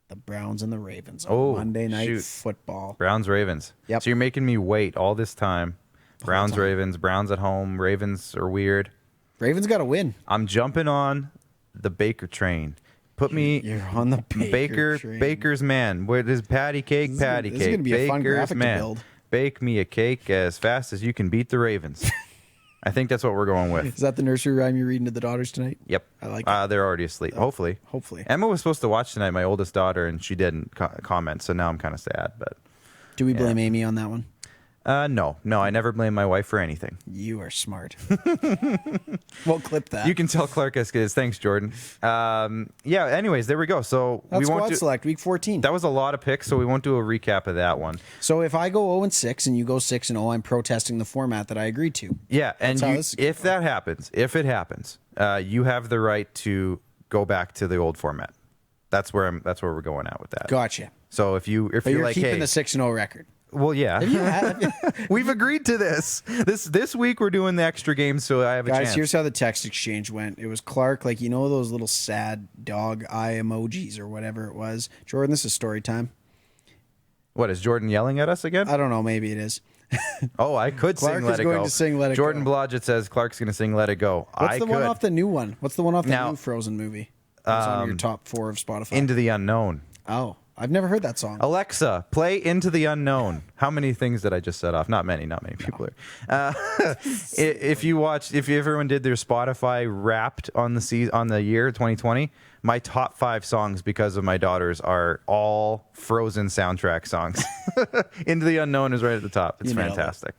the Browns and the Ravens on Monday Night Football. Browns-Ravens. Yep. So you're making me wait all this time. Browns-Ravens. Browns at home. Ravens are weird. Ravens got to win. I'm jumping on the Baker train. Put me. You're on the Baker train. Baker's man. What is patty cake? Patty cake. This is going to be a fun graphic to build. Bake me a cake as fast as you can beat the Ravens. I think that's what we're going with. Is that the nursery rhyme you're reading to the daughters tonight? Yep. I like it. They're already asleep. Hopefully. Emma was supposed to watch tonight, my oldest daughter, and she didn't comment. So now I'm kind of sad. But do we blame Amy on that one? No, I never blame my wife for anything. You are smart. We'll clip that. You can tell Clark as is. Thanks, Jordan. Anyways, there we go. So that's we won't Select Week 14. That was a lot of picks, so we won't do a recap of that one. So if I go 0-6 and you go 6-0, I'm protesting the format that I agreed to. Yeah, and if it happens, you have the right to go back to the old format. That's where we're going at with that. Gotcha. So if you're like, keeping the 6-0 record. Well, yeah. We've agreed to this. This week we're doing the extra games, so I have a chance. Guys, here's how the text exchange went. It was Clark, like, you know those little sad dog eye emojis or whatever it was. Jordan, this is story time. What, is Jordan yelling at us again? I don't know. Maybe it is. I could Clark sing Let It Go. Clark is going to sing Let It Jordan Go. Blodgett says Clark's going to sing Let It Go. What's the one off the new one? What's the one off the new Frozen movie? It's on your top 4 of Spotify. Into the Unknown. Oh, I've never heard that song. Alexa, play Into the Unknown. How many things did I just set off? Not many people are. If everyone did their Spotify Wrapped on the year 2020, my top 5 songs because of my daughters are all Frozen soundtrack songs. Into the Unknown is right at the top. It's fantastic.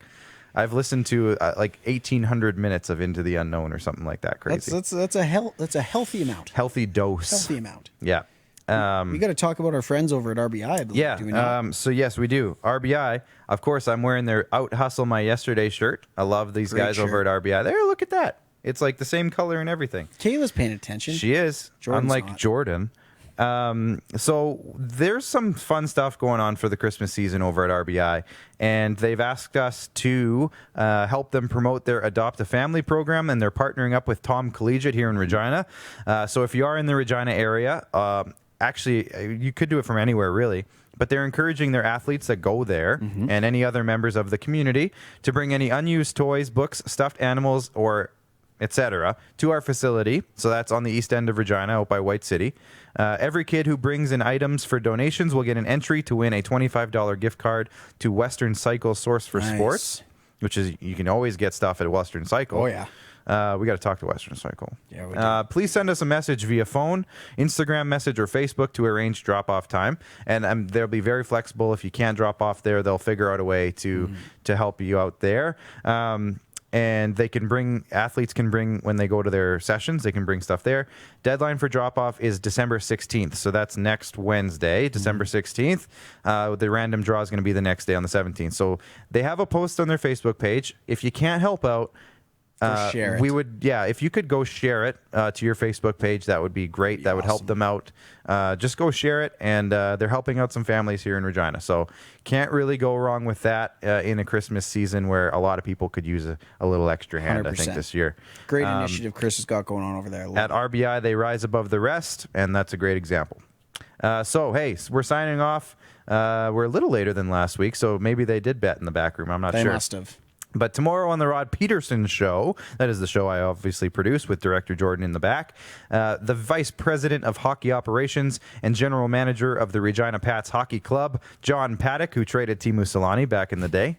I've listened to like 1,800 minutes of Into the Unknown or something like that. Crazy. That's a healthy amount. Healthy dose. Healthy amount. Yeah. We got to talk about our friends over at RBI, I believe. Yeah. So yes, we do. RBI. Of course, I'm wearing their Out Hustle My Yesterday shirt. I love these guys over at RBI. There, look at that. It's like the same color and everything. Kayla's paying attention. She is. Unlike Jordan. So there's some fun stuff going on for the Christmas season over at RBI, and they've asked us to help them promote their Adopt a Family program, and they're partnering up with Tom Collegiate here in Regina. So if you are in the Regina area, actually, you could do it from anywhere, really. But they're encouraging their athletes that go there and any other members of the community to bring any unused toys, books, stuffed animals, or etc. to our facility. So that's on the east end of Regina, out by White City. Every kid who brings in items for donations will get an entry to win a $25 gift card to Western Cycle Source for Sports, which is, you can always get stuff at Western Cycle. Oh, yeah. We got to talk to Western Cycle. Yeah, we do. Please send us a message via phone, Instagram message, or Facebook to arrange drop-off time. And they'll be very flexible. If you can't drop off there, they'll figure out a way to help you out there. And athletes can bring, when they go to their sessions, they can bring stuff there. Deadline for drop-off is December 16th. So that's next Wednesday, December 16th. The random draw is going to be the next day on the 17th. So they have a post on their Facebook page. If you can't help out, share it. We would, if you could go share it to your Facebook page, that would be great. That would help them out. Just go share it, and they're helping out some families here in Regina. So can't really go wrong with that in a Christmas season where a lot of people could use a little extra hand, 100%. I think, this year. Great initiative Chris has got going on over there. At RBI, they rise above the rest, and that's a great example. So, hey, we're signing off. We're a little later than last week, so maybe they did bet in the back room. I'm not sure. They must have. But tomorrow on the Rod Pedersen Show, that is the show I obviously produce with Director Jordan in the back, the Vice President of Hockey Operations and General Manager of the Regina Pats Hockey Club, John Paddock, who traded Teemu Solani back in the day.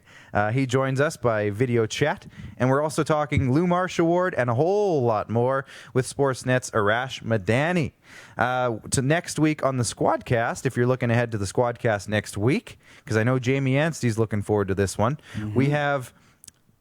He joins us by video chat, and we're also talking Lou Marsh Award and a whole lot more with Sportsnet's Arash Madani. To next week on the SquadCast, if you're looking ahead to the SquadCast next week, because I know Jamie Anstey's looking forward to this one, we have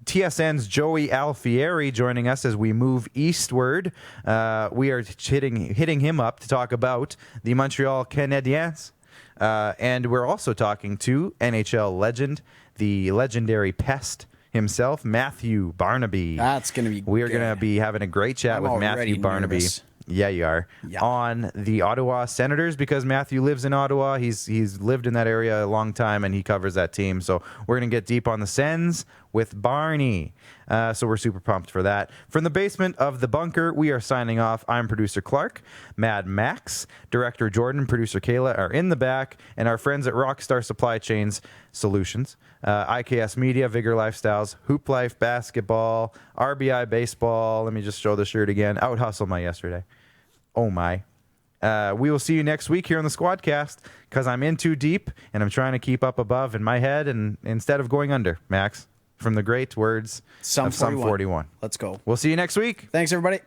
TSN's Joey Alfieri joining us as we move eastward. We are hitting him up to talk about the Montreal Canadiens. And we're also talking to NHL legend, the legendary Pest, himself, Matthew Barnaby. That's going to be We are going to be having a great chat with Matthew Barnaby. Nervous. Yeah, you are. Yeah. On the Ottawa Senators, because Matthew lives in Ottawa. He's lived in that area a long time, and he covers that team. So we're going to get deep on the Sens with Barney. So we're super pumped for that. From the basement of the bunker, we are signing off. I'm producer Clark, Mad Max, director Jordan, producer Kayla are in the back, and our friends at Rockstar Supply Chains Solutions, IKS Media, Vigor Lifestyles, Hoop Life Basketball, RBI Baseball. Let me just show the shirt again. Out hustle my yesterday. Oh my. We will see you next week here on the SquadCast, because I'm in too deep and I'm trying to keep up above in my head and instead of going under. Max, from the great words Sum of Sum 41. Let's go. We'll see you next week. Thanks, everybody.